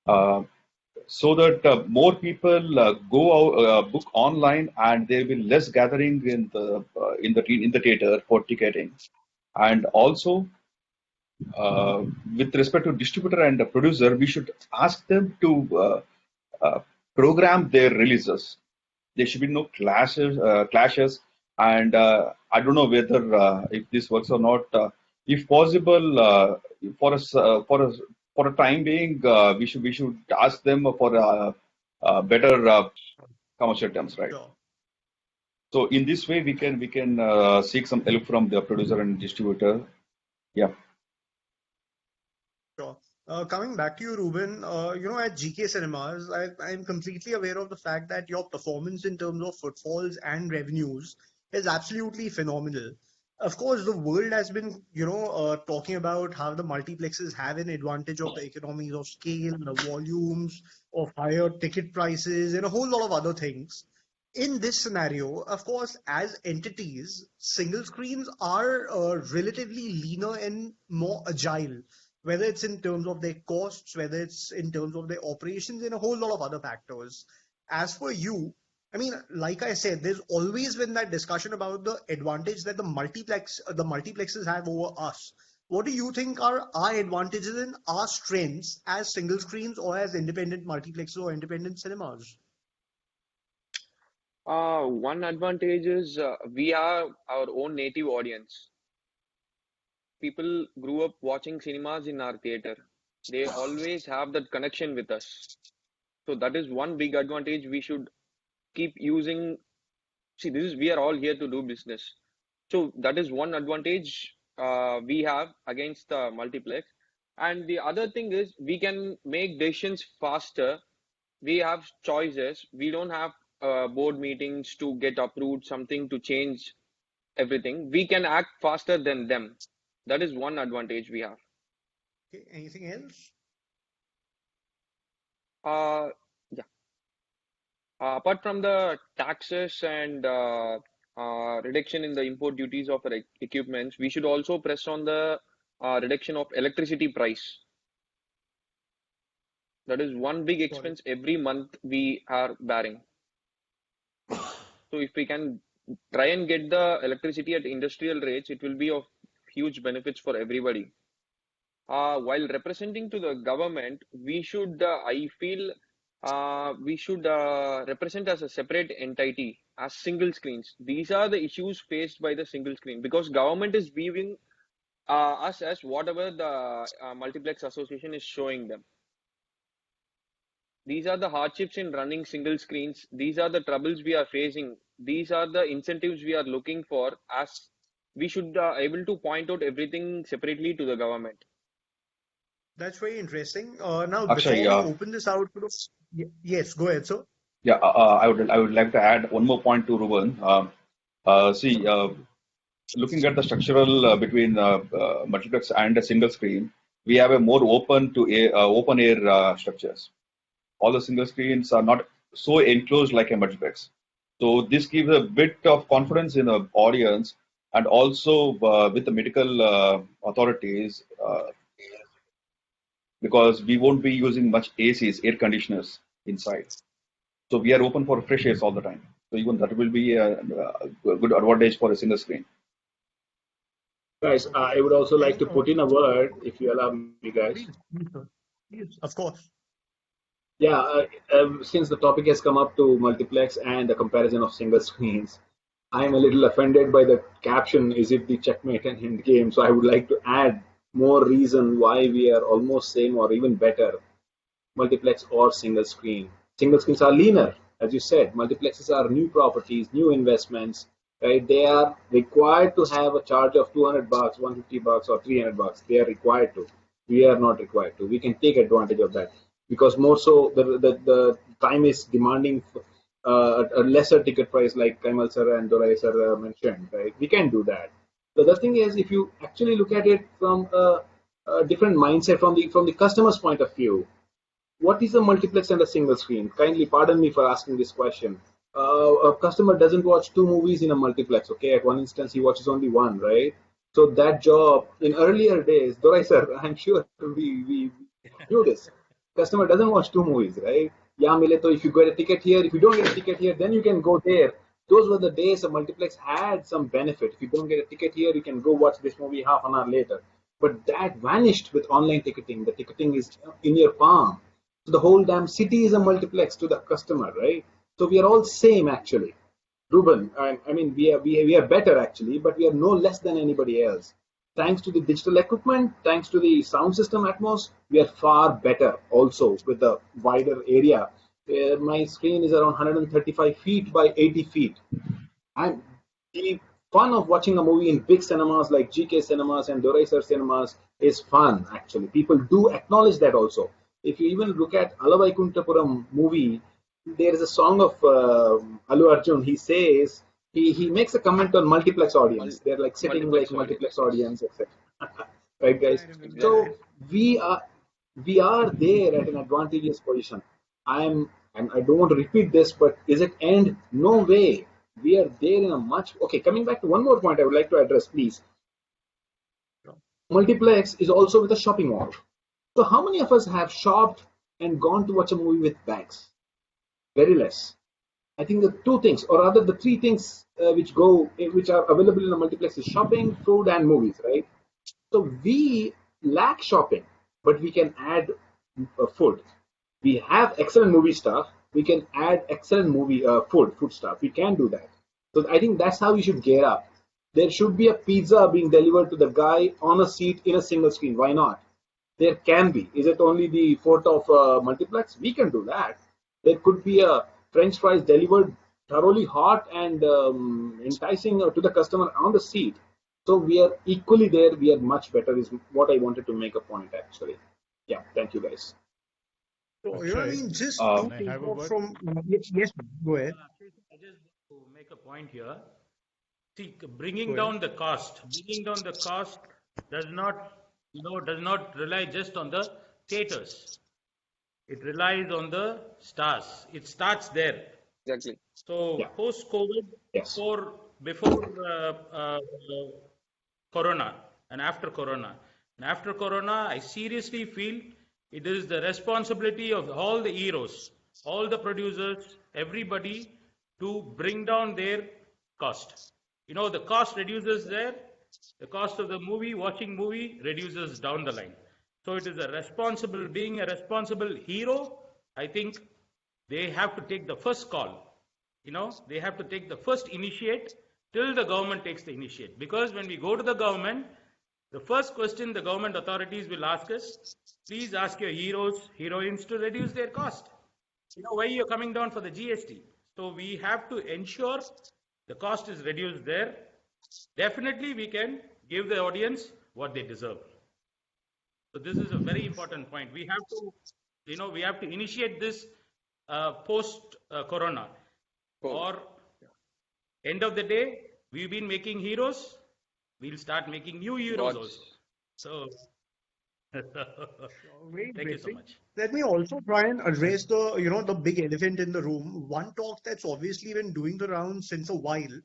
so that more people go out, book online, and there will be less gathering in the theater for ticketing, and also. With respect to distributor and the producer, we should ask them to program their releases. There should be no clashes, and I don't know whether if this works or not. If possible, for a time being, we should ask them for better commercial terms, right? Sure. So in this way, we can seek some help from the producer and distributor. Yeah. Sure. Coming back to you, Ruben, at GK Cinemas, I'm completely aware of the fact that your performance in terms of footfalls and revenues is absolutely phenomenal. Of course, the world has been, talking about how the multiplexes have an advantage of the economies of scale, the volumes of higher ticket prices, and a whole lot of other things. In this scenario, of course, as entities, single screens are relatively leaner and more agile, whether it's in terms of their costs, whether it's in terms of their operations, and a whole lot of other factors. As for you, I mean, like I said, there's always been that discussion about the advantage that the multiplexes have over us. What do you think are our advantages and our strengths as single screens or as independent multiplexes or independent cinemas? One advantage is we have our own native audience. People grew up watching cinemas in our theater. They always have that connection with us. So that is one big advantage we should keep using. See, we are all here to do business. So that is one advantage we have against the multiplex. And the other thing is we can make decisions faster. We have choices. We don't have board meetings to get approved something to change everything. We can act faster than them. That is one advantage we have. Okay, anything else? Yeah. Apart from the taxes and reduction in the import duties of our equipments, we should also press on the reduction of electricity price. That is one big Got it. expense every month we are bearing. So if we can try and get the electricity at industrial rates, it will be of huge benefits for everybody. While representing to the government, we should, I feel, we should represent as a separate entity, as single screens. These are the issues faced by the single screen because government is viewing us as whatever the multiplex association is showing them. These are the hardships in running single screens. These are the troubles we are facing. These are the incentives we are looking for, as we should able to point out everything separately to the government. That's very interesting. Now, Akshay, before we open this out to yes, go ahead, sir. yeah, I would like to add one more point to Ruben. See, looking at the structural between multiplex and a single screen, we have a more open air structures. All the single screens are not so enclosed like a multiplex. So this gives a bit of confidence in the audience, and also with the medical authorities, because we won't be using much ACs, air conditioners inside. So we are open for fresh airs all the time. So even that will be a good advantage for a single screen. Guys, I would also like to put in a word, if you allow me, guys. Please, sir. Please, of course. Yeah, since the topic has come up to multiplex and the comparison of single screens, I am a little offended by the caption, is it the checkmate and end game? So I would like to add more reason why we are almost same or even better, multiplex or single screen. Single screens are leaner, as you said. Multiplexes are new properties, new investments, right? They are required to have a charge of 200 bucks, 150 bucks, or 300 bucks. They are required to. We are not required to. We can take advantage of that because more so the time is demanding a lesser ticket price, like Kaimal sir and Dorai sir mentioned, right? We can do that. The other thing is, if you actually look at it from a different mindset, from the customer's point of view, what is a multiplex and a single screen? Kindly pardon me for asking this question. A customer doesn't watch two movies in a multiplex, okay? At one instance, he watches only one, right? So that job in earlier days, Dorai sir, I'm sure we do this. Customer doesn't watch two movies, right? Yeah, Mileto, if you get a ticket here, if you don't get a ticket here, then you can go there. Those were the days a multiplex had some benefit. If you don't get a ticket here, you can go watch this movie half an hour later. But that vanished with online ticketing. The ticketing is in your palm. So the whole damn city is a multiplex to the customer, right? So we are all same actually. Ruben, I mean, we are better actually, but we are no less than anybody else. Thanks to the digital equipment, thanks to the sound system Atmos, we are far better also with the wider area. My screen is around 135 feet by 80 feet. And the fun of watching a movie in big cinemas like GK cinemas and Doraisar cinemas is fun actually. People do acknowledge that also. If you even look at Alavaikunthapuram movie, there is a song of Allu Arjun. He says he makes a comment on multiplex audience. They're like sitting like multiplex audience, etc. Right, guys? So we are we are there at an advantageous position. I don't want to repeat this, but is it end? No way. We are there in a much okay. Coming back to one more point, I would like to address, please. Multiplex is also with a shopping mall. So how many of us have shopped and gone to watch a movie with bags? Very less. I think the two things, or rather the three things which are available in a multiplex is shopping, food, and movies, right? So we lack shopping, but we can add food. We have excellent movie stuff. We can add excellent food stuff. We can do that. So I think that's how we should gear up. There should be a pizza being delivered to the guy on a seat in a single screen. Why not? There can be. Is it only the fault of multiplex? We can do that. There could be a French fries delivered thoroughly hot and enticing to the customer on the seat. So we are equally there. We are much better. Is what I wanted to make a point actually. Yeah. Thank you, guys. So, you know, I mean, just Uh, to Can I have take a off word? from yes, go ahead. I just want to make a point here. See, bringing Go down ahead. the cost, does not, does not rely just on the theaters. It relies on the stars. It starts there. Exactly. So Yeah. post-COVID, Yes. before Corona and after Corona, I seriously feel it is the responsibility of all the heroes, all the producers, everybody to bring down their cost. The cost reduces there, the cost of the watching movie reduces down the line. So it is being a responsible hero, I think they have to take the first call. They have to take the first initiate till the government takes the initiate. Because when we go to the government, the first question the government authorities will ask us, please ask your heroes, heroines to reduce their cost. Why you're coming down for the GST. So we have to ensure the cost is reduced there. Definitely we can give the audience what they deserve. So this is a very important point. We have to initiate this post Corona. Or end of the day, we've been making heroes. We'll start making new heroes Gods. also. So Very Thank you so interesting. much. Let me also try and address the big elephant in the room. One talk that's obviously been doing the rounds since a while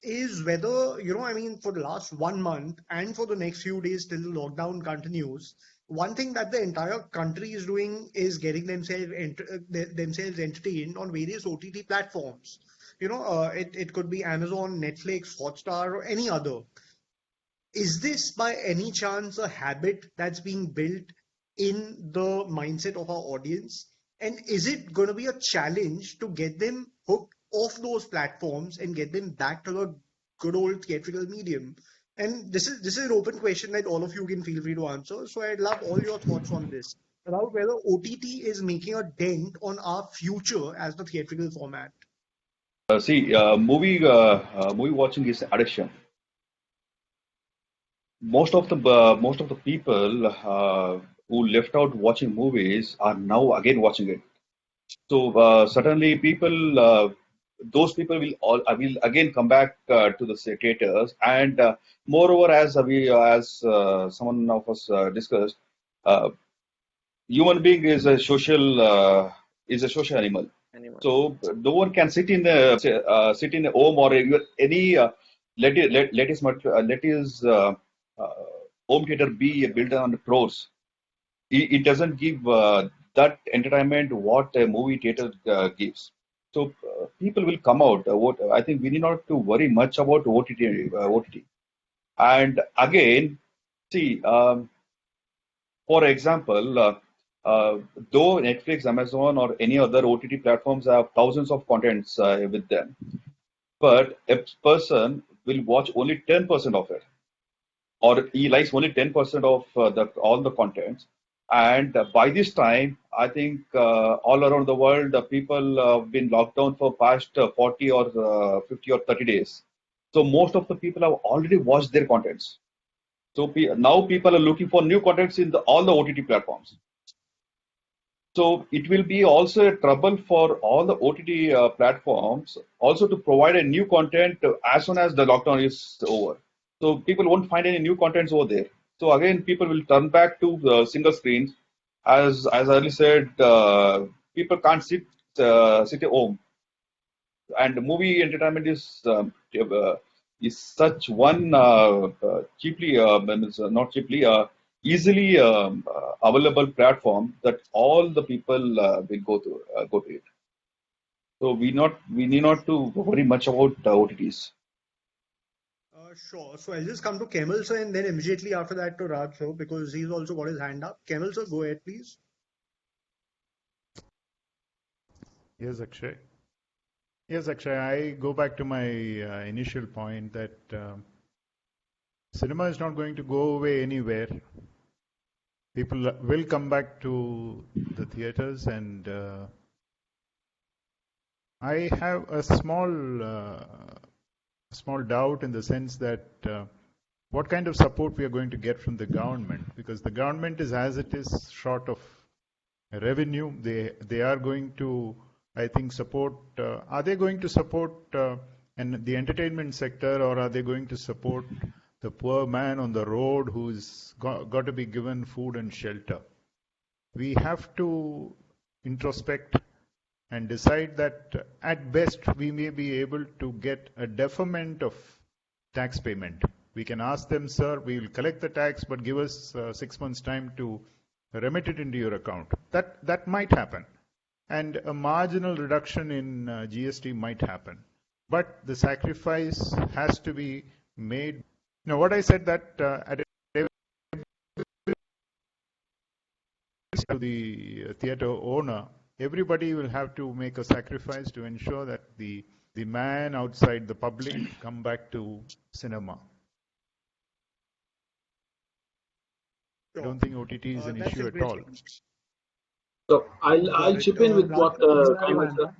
is whether, I mean, for the last 1 month and for the next few days till the lockdown continues, one thing that the entire country is doing is getting themselves entertained on various OTT platforms. It could be Amazon, Netflix, Hotstar, or any other. Is this by any chance a habit that's being built in the mindset of our audience? And is it going to be a challenge to get them hooked off those platforms and get them back to the good old theatrical medium? And this is an open question that all of you can feel free to answer. So I'd love all your thoughts on this about whether OTT is making a dent on our future as the theatrical format. See, movie watching is addiction. Most of the people who left out watching movies are now again watching it. So certainly, those people will again come back to the theaters, and moreover, as someone of us discussed, uh, human being is a social animal. Animal. So no one can sit in a home or any let his uh, home theater be built on the crores. It doesn't give that entertainment what a movie theater gives. So people will come out. I think we need not to worry much about OTT. And again, see, for example, though Netflix, Amazon, or any other OTT platforms have thousands of contents with them, but a person will watch only 10% of it, or he likes only 10% of all the contents. And by this time, I think all around the world, people have been locked down for past 40 or 50 or 30 days. So most of the people have already watched their contents. So now people are looking for new contents in all the OTT platforms. So it will be also a trouble for all the OTT platforms also to provide a new content as soon as the lockdown is over. So people won't find any new contents over there. So again, people will turn back to the single screens. As I earlier said, people can't sit at home, and movie entertainment is such one cheaply not cheaply easily available platform that all the people will go to it. So we need not to worry much about OTTs. Sure. So I'll just come to Kemal sir and then immediately after that to Raj sir because he's also got his hand up. Kemal sir, go ahead, please. Yes, Akshay. Yes, Akshay, I go back to my initial point that cinema is not going to go away anywhere. People will come back to the theaters, and I have a small doubt in the sense that what kind of support we are going to get from the government, because the government is as it is short of revenue. They are going to, I think, support. Are they going to support and the entertainment sector, or are they going to support the poor man on the road who's got to be given food and shelter? We have to introspect and decide that at best we may be able to get a deferment of tax payment. We can ask them, sir, we will collect the tax, but give us 6 months' time to remit it into your account. That might happen. And a marginal reduction in GST might happen. But the sacrifice has to be made. Now, what I said that at to the theater owner, everybody will have to make a sacrifice to ensure that the man outside the public come back to cinema. I don't think OTT is an issue at all. So I'll chip in with what Kemal sir.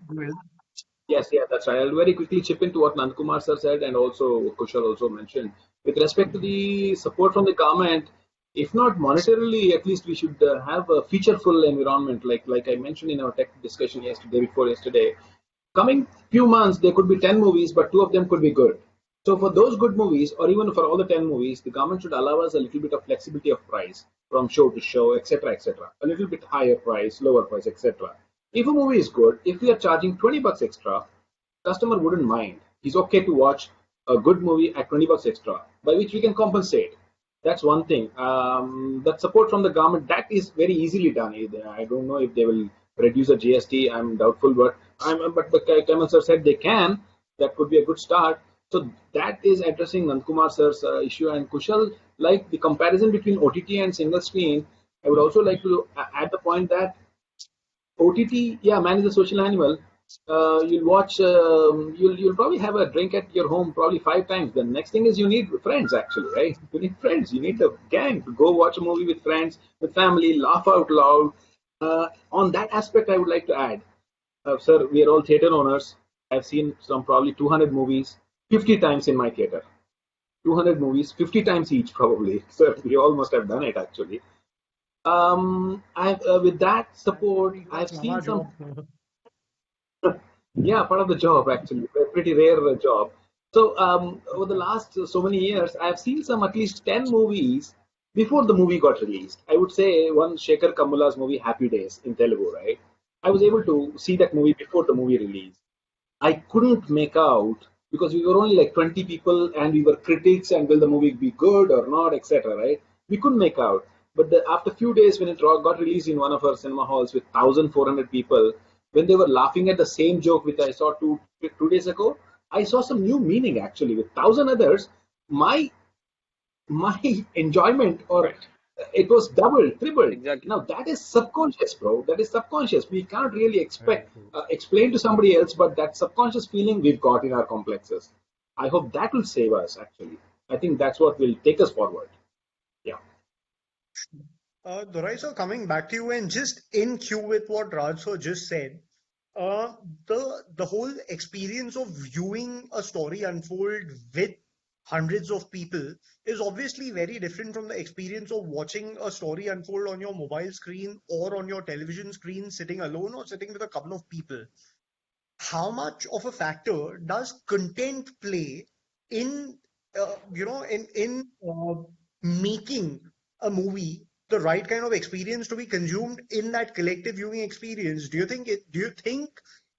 Yes, that's right. I'll very quickly chip into what Nandakumar sir said, and also Kushal also mentioned. With respect to the support from the government, if not monetarily, at least we should have a featureful environment, like I mentioned in our tech discussion before yesterday. Coming few months, there could be 10 movies, but 2 of them could be good. So for those good movies, or even for all the 10 movies, the government should allow us a little bit of flexibility of price from show to show, etc., etc. A little bit higher price, lower price, etc. If a movie is good, if we are charging 20 bucks extra, customer wouldn't mind. He's okay to watch a good movie at 20 bucks extra, by which we can compensate. That's one thing. That support from the government, that is very easily done. I don't know if they will reduce the GST. I'm doubtful, but Kamal sir said they can. That could be a good start. So that is addressing Nandkumar sir's issue. And Kushal, like the comparison between OTT and single screen, I would also like to add the point that OTT, yeah, man is a social animal. You'll watch, you'll probably have a drink at your home probably 5 times. The next thing is you need friends actually, right? You need friends. You need a gang to go watch a movie with friends, with family, laugh out loud. On that aspect, I would like to add, sir, we are all theater owners. I've seen some probably 200 movies 50 times in my theater. 200 movies 50 times each probably. So we all must have done it actually. I've with that support, I've That's seen Mama some. job. Yeah, part of the job actually, a pretty rare job. So over the last so many years, I've seen some at least 10 movies before the movie got released. I would say one Shekhar Kamula's movie Happy Days in Telugu, right? I was able to see that movie before the movie released. I couldn't make out because we were only like 20 people and we were critics and will the movie be good or not, etc. Right? We couldn't make out. But after a few days, when it got released in one of our cinema halls with 1,400 people, when they were laughing at the same joke which I saw 2 days ago, I saw some new meaning actually. With 1,000 others, my my enjoyment or Right. it was double, tripled. Exactly. Now that is subconscious, bro. That is subconscious. We can't really Very expect true. explain to somebody else, but that subconscious feeling we've got in our complexes. I hope that will save us. Actually, I think that's what will take us forward. Yeah. Durai sir, coming back to you and just in cue with what Raj sir just said, uh, the whole experience of viewing a story unfold with hundreds of people is obviously very different from the experience of watching a story unfold on your mobile screen or on your television screen, sitting alone or sitting with a couple of people. How much of a factor does content play in making a movie the right kind of experience to be consumed in that collective viewing experience? Do you think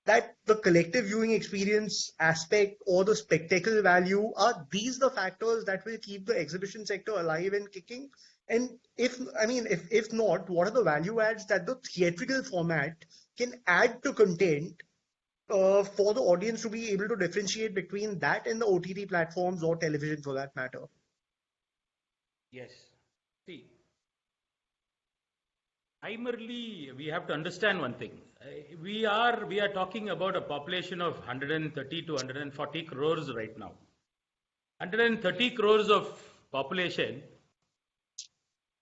that the collective viewing experience aspect or the spectacle value are these the factors that will keep the exhibition sector alive and kicking? And if not, what are the value adds that the theatrical format can add to content for the audience to be able to differentiate between that and the OTT platforms or television for that matter? Yes. See, primarily, we have to understand one thing. We are talking about a population of 130 to 140 crores right now. 130 crores of population.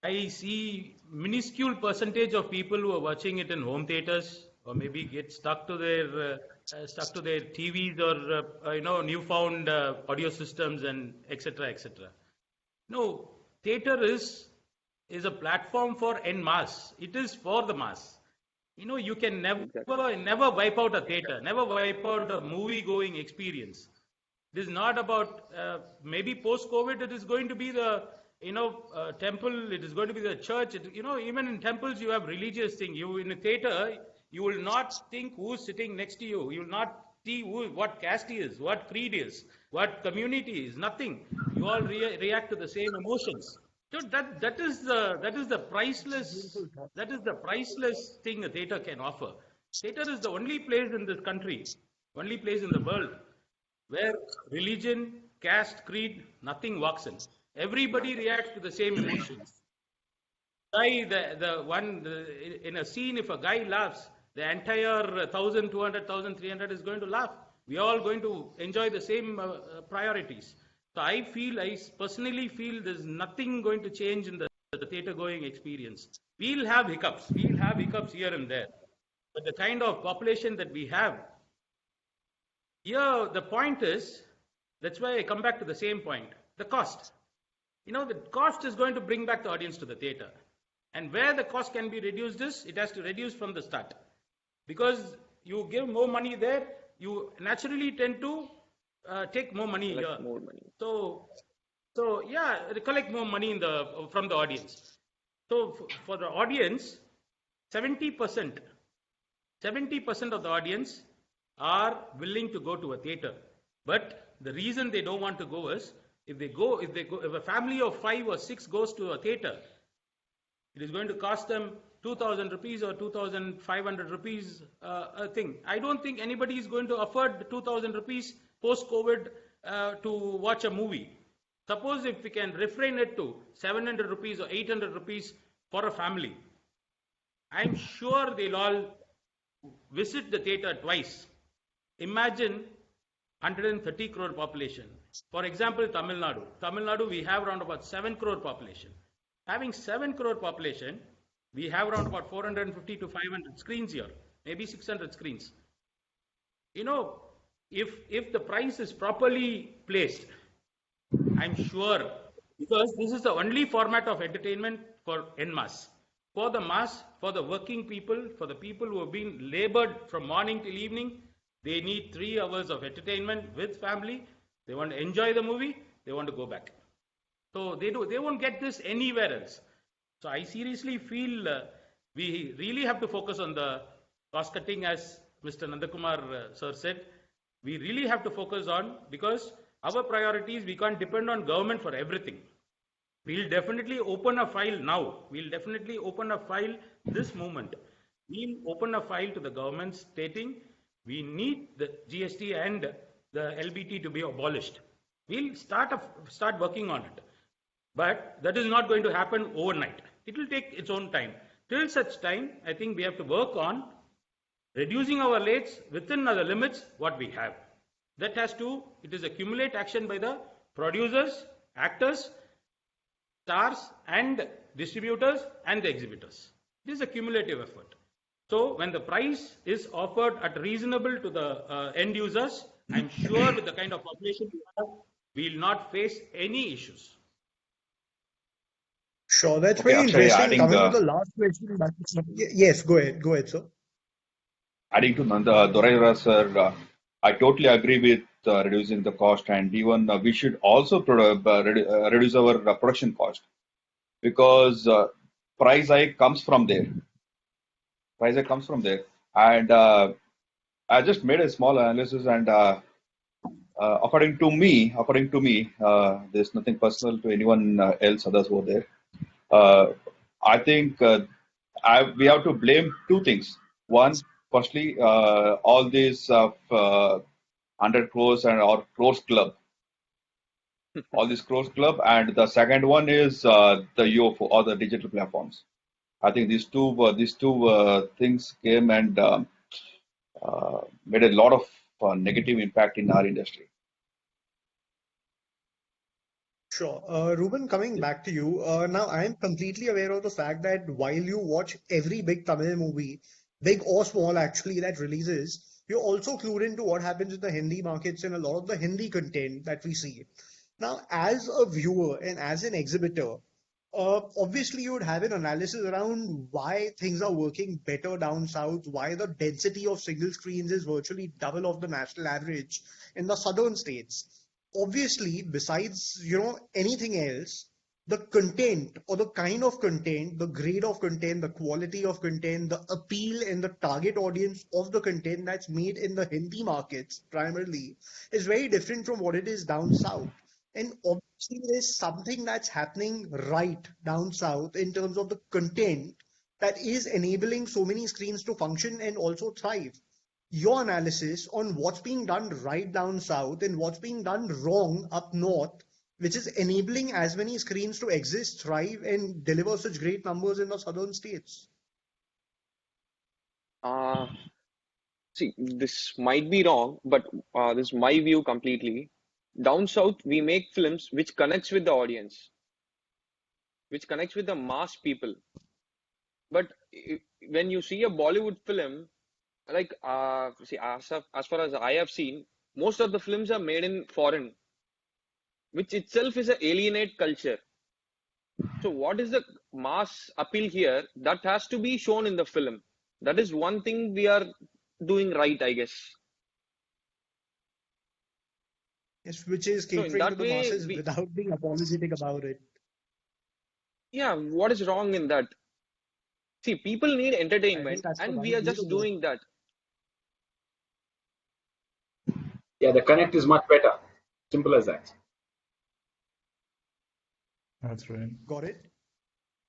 I see minuscule percentage of people who are watching it in home theaters or maybe get stuck to their TVs or newfound audio systems and etc. etc. No, theater is a platform for en mass. It is for the mass. You can Exactly. never wipe out a theater, never wipe out a movie going experience. It is not about maybe post COVID. It is going to be the temple. It is going to be the church. Even in temples you have religious thing. You in a theater you will not think who's sitting next to you. You will not see what caste he is, what creed is, what community is. Nothing. You all react to the same emotions. So that is the priceless thing a theater can offer. Theater is the only place in this country, only place in the world where religion, caste, creed, nothing walks in. Everybody reacts to the same emotions. In a scene, if a guy laughs, the entire 1,000, 200, 300 is going to laugh. We are all going to enjoy the same priorities. So I personally feel there's nothing going to change in the theater going experience. We'll have hiccups. We'll have hiccups here and there. But the kind of population that we have, here the point is, that's why I come back to the same point, the cost. The cost is going to bring back the audience to the theater. And where the cost can be reduced is, it has to reduce from the start. Because you give more money there, you naturally tend to take more money collect here. more money. So yeah, collect more money from the audience. So for the audience, 70% of the audience are willing to go to a theater. But the reason they don't want to go is if a family of 5 or 6 goes to a theater, it is going to cost them 2,000 rupees or 2,500 rupees a thing. I don't think anybody is going to afford 2,000 rupees post-COVID to watch a movie. Suppose if we can refrain it to 700 rupees or 800 rupees for a family, I'm sure they'll all visit the theater twice. Imagine 130 crore population. For example, Tamil Nadu. Tamil Nadu, we have around about 7 crore population. Having 7 crore population, we have around about 450 to 500 screens here, maybe 600 screens. You know, if the price is properly placed, I'm sure, because this is the only format of entertainment for en masse. For the mass, for the working people, for the people who have been labored from morning till evening, they need 3 hours of entertainment with family. They want to enjoy the movie, they want to go back. So they won't get this anywhere else. So I seriously feel we really have to focus on the cost cutting, as Mr. Nandakumar sir said. We really have to focus on, because our priorities, we can't depend on government for everything. We'll definitely open a file now. We'll definitely open a file this moment. We'll open a file to the government stating we need the GST and the LBT to be abolished. We'll start working on it. But that is not going to happen overnight. It will take its own time. Till such time, I think we have to work on reducing our rates within the limits what we have. That it is a cumulate action by the producers, actors, stars and distributors and the exhibitors. It is a cumulative effort. So when the price is offered at reasonable to the end users, I'm sure with the kind of population we have, we will not face any issues. Sure, that's Okay, very Akshay, interesting. Coming to the last question. Yes, go ahead, sir. adding to Doraira sir, I totally agree with reducing the cost, and even we should also reduce our production cost, because price hike comes from there. And I just made a small analysis, and according to me, there's nothing personal to anyone else, others over there. I think we have to blame 2 things. One, firstly, all these 100 crores and our crores club, all these crores club, and the second one is the UFO or the digital platforms. I think these two things came and made a lot of negative impact in our industry. Sure. Ruben, coming back to you. Now, I am completely aware of the fact that while you watch every big Tamil movie, big or small actually, that releases, you're also clued into what happens in the Hindi markets and a lot of the Hindi content that we see. Now, as a viewer and as an exhibitor, obviously you would have an analysis around why things are working better down south, why the density of single screens is virtually double of the national average in the southern states. Obviously, besides anything else, the content or the kind of content, the grade of content, the quality of content, the appeal and the target audience of the content that's made in the Hindi markets primarily is very different from what it is down south. And obviously, there's something that's happening right down south in terms of the content that is enabling so many screens to function and also thrive. Your analysis on what's being done right down south and what's being done wrong up north, which is enabling as many screens to exist, thrive, and deliver such great numbers in the southern states. See, this might be wrong, but this is my view completely. Down south, we make films which connects with the audience, which connects with the mass people. But when you see a Bollywood film, like see, as far as I have seen, most of the films are made in foreign, which itself is an alienate culture. So what is the mass appeal here? That has to be shown in the film. That is one thing we are doing right, I guess. Yes, which is So in catering to that the way, masses without being apologetic about it. yeah, what is wrong in that? See, people need I think entertainment, that's the and we right are way to just go. doing that. Yeah, the connect is much better. Simple as that. That's right. Got it?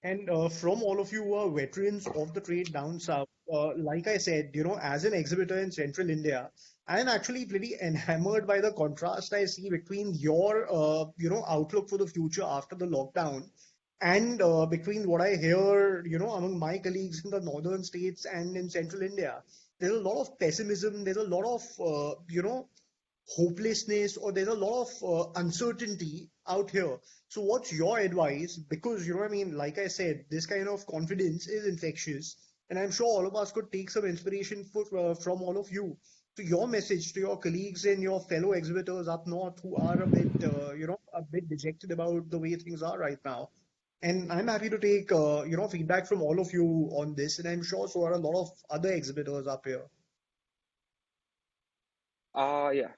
And from all of you who are veterans of the trade down south, like I said, as an exhibitor in Central India, I'm actually pretty enamored by the contrast I see between your, outlook for the future after the lockdown and between what I hear, among my colleagues in the northern states and in Central India. There's a lot of pessimism. There's a lot of, hopelessness, or there's a lot of uncertainty out here. So what's your advice? Because you know what I mean, like I said, this kind of confidence is infectious, and I'm sure all of us could take some inspiration from all of you. So your message to your colleagues and your fellow exhibitors up north who are a bit a bit dejected about the way things are right now. And I'm happy to take feedback from all of you on this, and I'm sure so are a lot of other exhibitors up here. Yeah.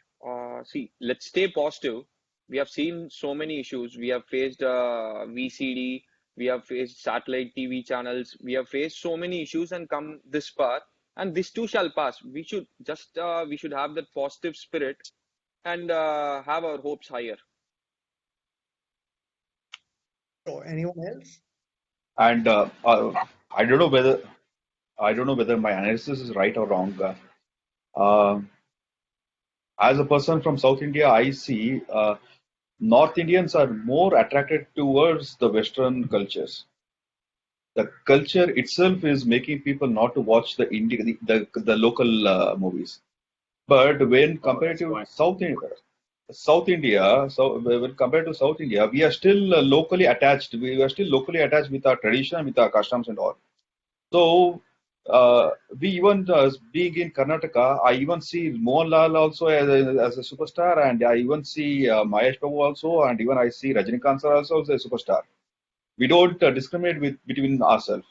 See, let's stay positive. We have seen so many issues. We have faced VCD, we have faced satellite TV channels, we have faced so many issues and come this far. And this too shall pass. We should have that positive spirit and have our hopes higher. So anyone else? And I don't know whether my analysis is right or wrong. Uh, as a person from South India, I see North Indians are more attracted towards the Western cultures. The culture itself is making people not to watch the local movies. But when Oh, compared that's to fine. South India, so when compared to South India, we are still locally attached. We are still locally attached with our tradition, with our customs and all. So we even being in Karnataka, I even see Mohanlal also as a superstar, and I even see Mahesh Babu also, and even I see Rajinikanth sir also as a superstar. We don't discriminate between ourselves.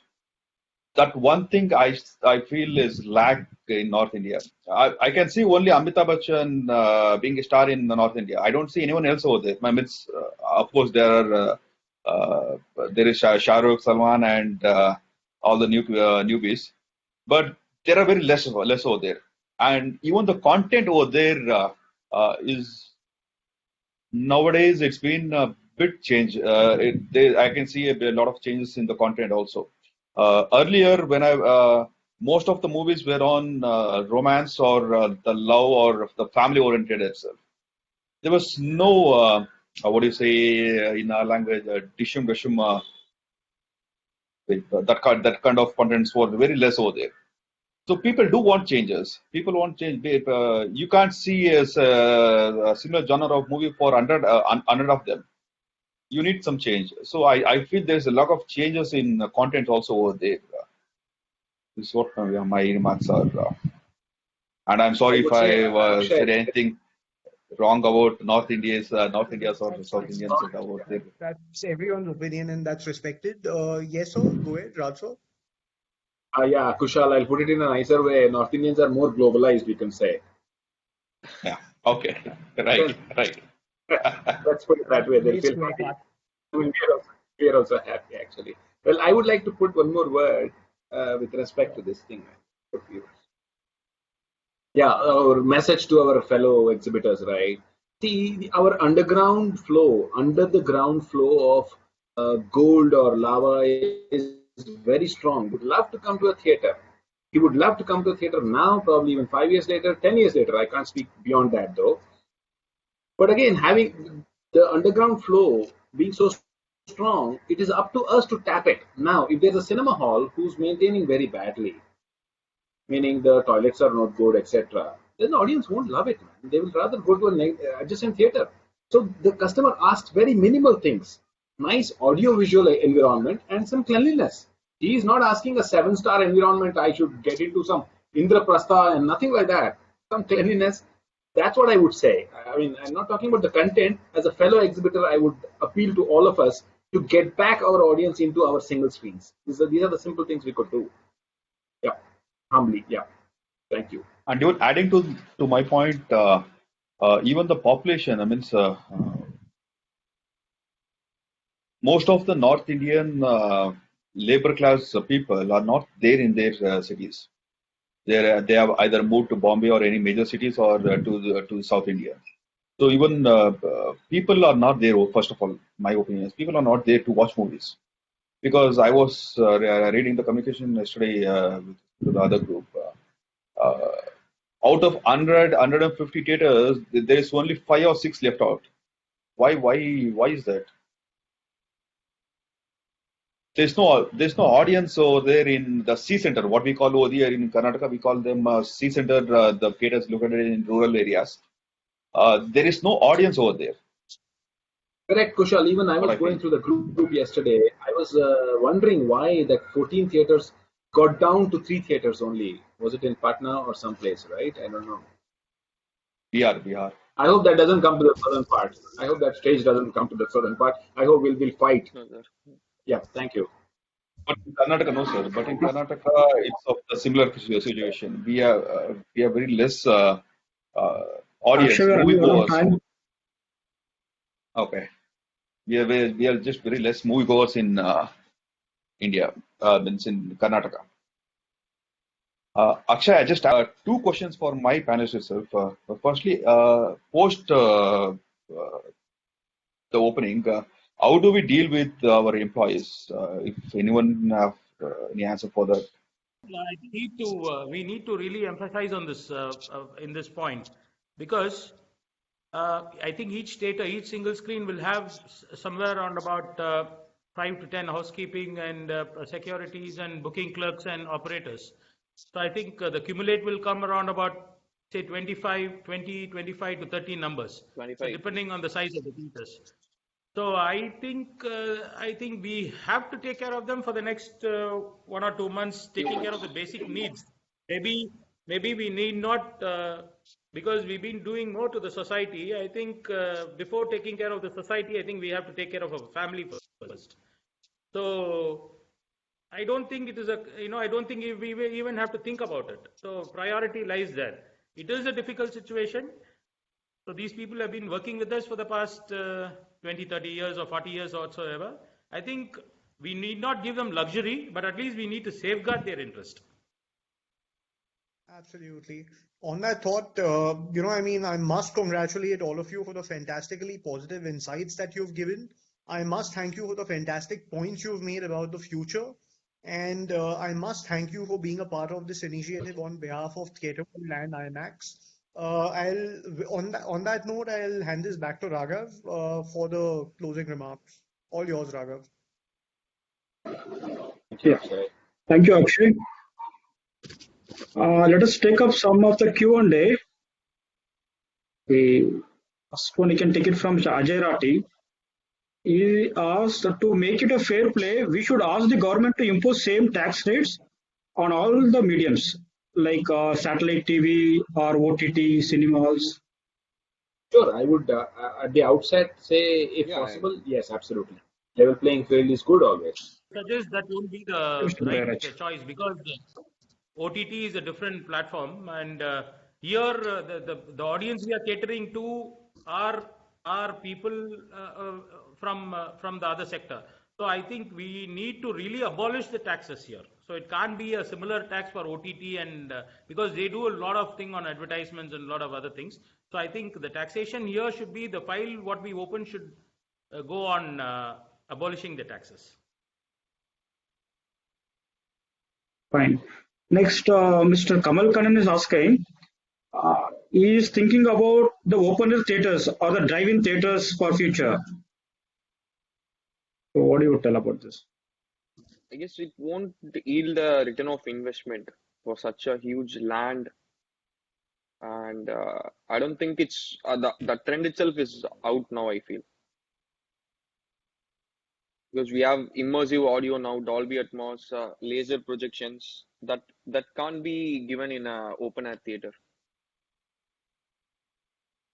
That one thing I feel is lack in North India. I can see only Amitabh Bachchan being a star in North India. I don't see anyone else over there. I mean, of course there is Shah Rukh, Salman, and all the newbies, but there are very less over there. And even the content over there is nowadays it's been a bit change. I can see a lot of changes in the content also. Earlier, when most of the movies were on romance or the love or the family oriented itself. There was no what do you say in our language, dishum dashum, that kind of contents were very less over there. So people do want changes. People want change. You can't see a similar genre of movie for 100 of them. You need some change. So I feel there's a lot of changes in content also over there. This is what my remarks are. And I'm I sorry if would say, I Akshay, said anything wrong about North India's or That's South that's Indians fine. about there. That's everyone's opinion, and that's respected. Yes, sir. Go ahead, Raj. yeah, Kushal, I'll put it in a nicer way. North Indians are more globalized, we can say. Yeah. Okay. Because Right. let's put it that way. They'll Great feel square happy. cut. I mean, we are also happy, actually. Well, I would like to put one more word with respect to this thing. Yeah, our message to our fellow exhibitors, right? See, our under the ground flow of gold or lava is very strong. Would love to come to a theater. He would love to come to a theater now, probably even 5 years later, 10 years later. I can't speak beyond that though. But again, having the underground flow being so strong, it is up to us to tap it. Now, if there's a cinema hall who's maintaining very badly, meaning the toilets are not good, etc., then the audience won't love it, man. They will rather go to an adjacent theater. So the customer asks very minimal things: nice audio-visual environment and some cleanliness. He is not asking a 7-star environment. I should get into some Indraprastha and nothing like that. Some cleanliness. That's what I would say. I mean, I'm not talking about the content. As a fellow exhibitor, I would appeal to all of us to get back our audience into our single screens. These are the simple things we could do. Yeah, humbly. Yeah. Thank you. And even adding to my point, Even the population, I mean, most of the North Indian labor class people are not there in their cities. They have either moved to Bombay or any major cities or to South India. So even people are not there. First of all, my opinion is people are not there to watch movies, because I was reading the communication yesterday with the other group. Out of 150 theaters, there is only 5 or 6 left out. Why is that? There's no audience over there in the C center. What we call over here in Karnataka, we call them C center. The theaters located in rural areas. There is no audience over there. Correct, Kushal. Even I What was I going feel. through the group yesterday. I was wondering why that 14 theaters got down to 3 theaters only. Was it in Patna or someplace, right? I don't know. Bihar. I hope that doesn't come to the southern part. I hope that stage doesn't come to the southern part. I hope we'll fight. No, sir. Yeah, thank you. But in Karnataka, no, sir. But in Karnataka, it's of the similar situation. We have very less uh, Akshay, audience, we are movie running out of goers. time. Okay, we are just very less movie goers in India, means in Karnataka. Akshay, I just have 2 questions for my panelists itself. Firstly, post the opening, how do we deal with our employees? If anyone have any answer for that. We need to really emphasize on this in this point, because I think each theatre, each single screen will have somewhere around about 5 to 10 housekeeping and securities and booking clerks and operators. So I think the cumulate will come around about say 20, 25 to 30 numbers. So 25. depending on the size of the theatres. So I think we have to take care of them for the next 1 or 2 months, taking care of the basic needs. Maybe we need not, because we've been doing more to the society. I think before taking care of the society, I think we have to take care of our family first. So I don't think it is I don't think we even have to think about it. So priority lies there. It is a difficult situation. So these people have been working with us for the past 20, 30 years or 40 years or whatsoever. I think we need not give them luxury, but at least we need to safeguard their interest. Absolutely. On that thought, I must congratulate all of you for the fantastically positive insights that you've given. I must thank you for the fantastic points you've made about the future. And I must thank you for being a part of this initiative on behalf of Theatre World and IMAX. On that note, I'll hand this back to Raghav for the closing remarks. All yours, Raghav. Yeah. Thank you, Akshay. Let us take up some of the Q&A. The first one, you can take it from Ajay Rati. He asked, to make it a fair play, we should ask the government to impose same tax rates on all the mediums, like satellite TV or OTT, cinemas. Sure, I would at the outset say, if Yeah, possible, yes, absolutely. Level playing field is good always. Suggest that won't be the Mr. right Bairaj. choice, because OTT is a different platform, and here the audience we are catering to are people from the other sector. So I think we need to really abolish the taxes here. So it can't be a similar tax for OTT, and because they do a lot of thing on advertisements and a lot of other things. So I think the taxation here should be the file what we open should go on abolishing the taxes. Fine. Next, Mr. Kamal Kanan is asking, he is thinking about the open air theatres or the drive-in theatres for future. So what do you tell about this? I guess it won't yield a return of investment for such a huge land, and I don't think it's the trend itself is out now. I feel, because we have immersive audio now, Dolby Atmos, laser projections that can't be given in a open air theater.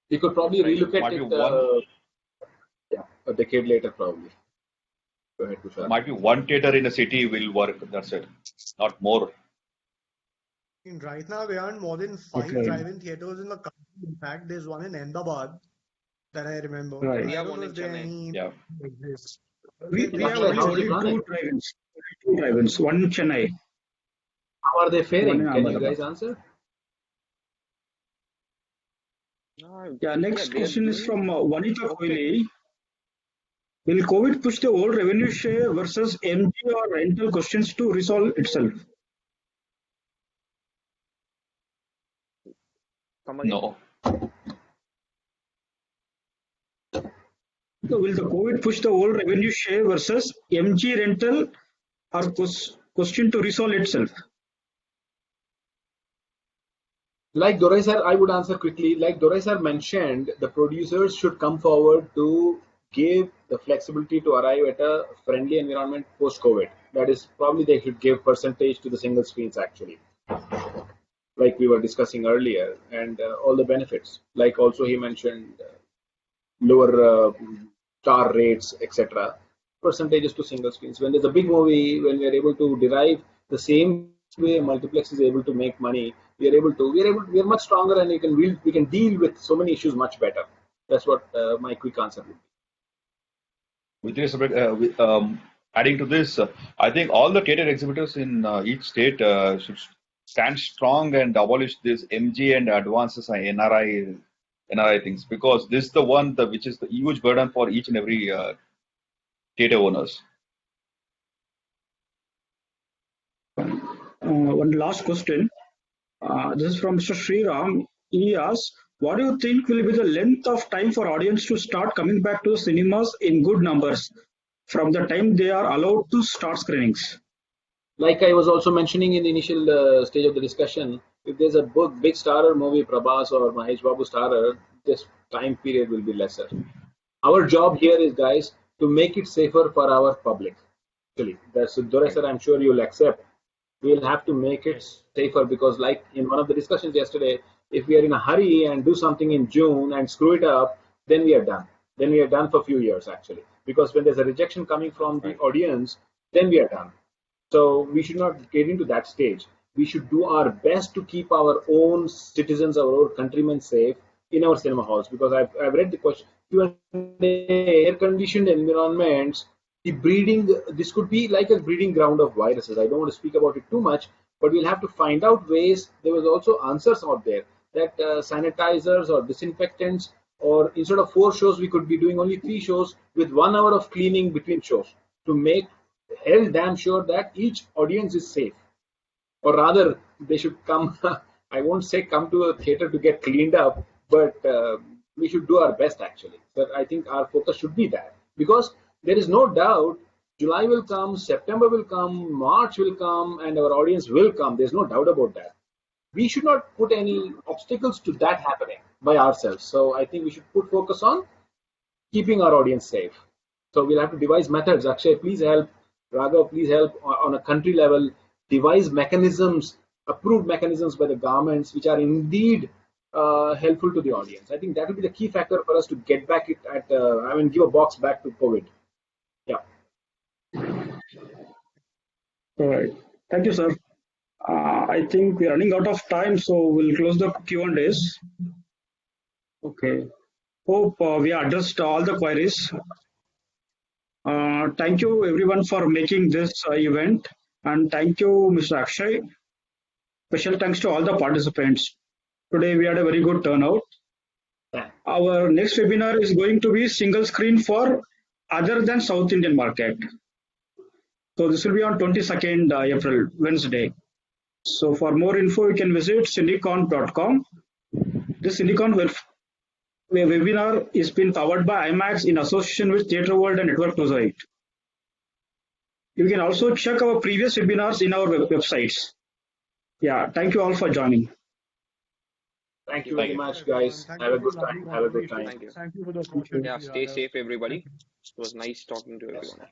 You could probably Right. relook at Might be it one a decade later, probably. Go ahead, Kushal. might be one theater in a city will work. That's it, not more. Right now, there aren't more than 5 Okay. drive-in theaters in the country. In fact, there's one in Ahmedabad that I remember. Right. We I have don't one know in if there are Chennai. any Yeah. exist. We They have should Akshay, how is only it exist. running? two drive-ins. Two drive-ins. One in Chennai, How are they one faring? in Can you Ahmedabad. guys answer? Yeah. Yeah, Next they are question is from doing Vanita okay. Kohli. Will COVID push the old revenue share versus MG or rental questions to resolve itself? Come again? No. So will the COVID push the old revenue share versus MG rental or question to resolve itself? Like Dorai sir, I would answer quickly. Like Dorai sir mentioned, the producers should come forward to give the flexibility to arrive at a friendly environment post-COVID. That is, probably they should give percentage to the single screens actually, like we were discussing earlier, and all the benefits. Like also he mentioned lower star rates, etc. Percentages to single screens. When there's a big movie, when we are able to derive the same way multiplex is able to make money, we are much stronger, and we can deal with so many issues much better. That's what my quick answer would be. With respect, adding to this, I think all the theater exhibitors in each state should stand strong and abolish this MG and advances on NRI things, because this is the one which is the huge burden for each and every theater owners. One last question. This is from Mr. Sriram. He asks, what do you think will be the length of time for audience to start coming back to the cinemas in good numbers from the time they are allowed to start screenings? Like I was also mentioning in the initial stage of the discussion, if there's a big starrer movie, Prabhas or Mahesh Babu starrer, this time period will be lesser. Our job here is, guys, to make it safer for our public. Actually, that's Dorai sir, I'm sure you'll accept. We'll have to make it safer because, like in one of the discussions yesterday, if we are in a hurry and do something in June and screw it up, then we are done. Then we are done for a few years actually. Because when there's a rejection coming from the audience, then we are done. So we should not get into that stage. We should do our best to keep our own citizens, our own countrymen safe in our cinema halls. Because I've read the question, air-conditioned environments, the breeding, this could be like a breeding ground of viruses. I don't want to speak about it too much, but we'll have to find out ways. There was also answers out there that sanitizers or disinfectants, or instead of 4 shows, we could be doing only 3 shows with 1 hour of cleaning between shows to make hell damn sure that each audience is safe. Or rather, they should come, I won't say come to a theater to get cleaned up, but we should do our best actually. But I think our focus should be that. Because there is no doubt July will come, September will come, March will come, and our audience will come. There's no doubt about that. We should not put any obstacles to that happening by ourselves. So I think we should put focus on keeping our audience safe. So we'll have to devise methods. Akshay, please help. Raghav, please help on a country level. Devise mechanisms, approved mechanisms by the governments, which are indeed helpful to the audience. I think that will be the key factor for us to get back it at. Give a box back to COVID. Yeah. All right. Thank you, sir. I think we're running out of time, so we'll close the Q&As. Okay. Hope we addressed all the queries. Thank you everyone for making this event, and thank you, Mr. Akshay. Special thanks to all the participants. Today we had a very good turnout. Our next webinar is going to be single screen for other than South Indian market. So this will be on 22nd April, Wednesday. So for more info, you can visit cinecon.com. This Cinecon webinar is being powered by IMAX in association with Theatre World and Network 208. You can also check our previous webinars in our websites. Yeah, thank you all for joining. Thank you very much, guys. Have a good time. Have a good time. Thank you. Thank you for the opportunity. Yeah, stay safe, everybody. It was nice talking to everyone.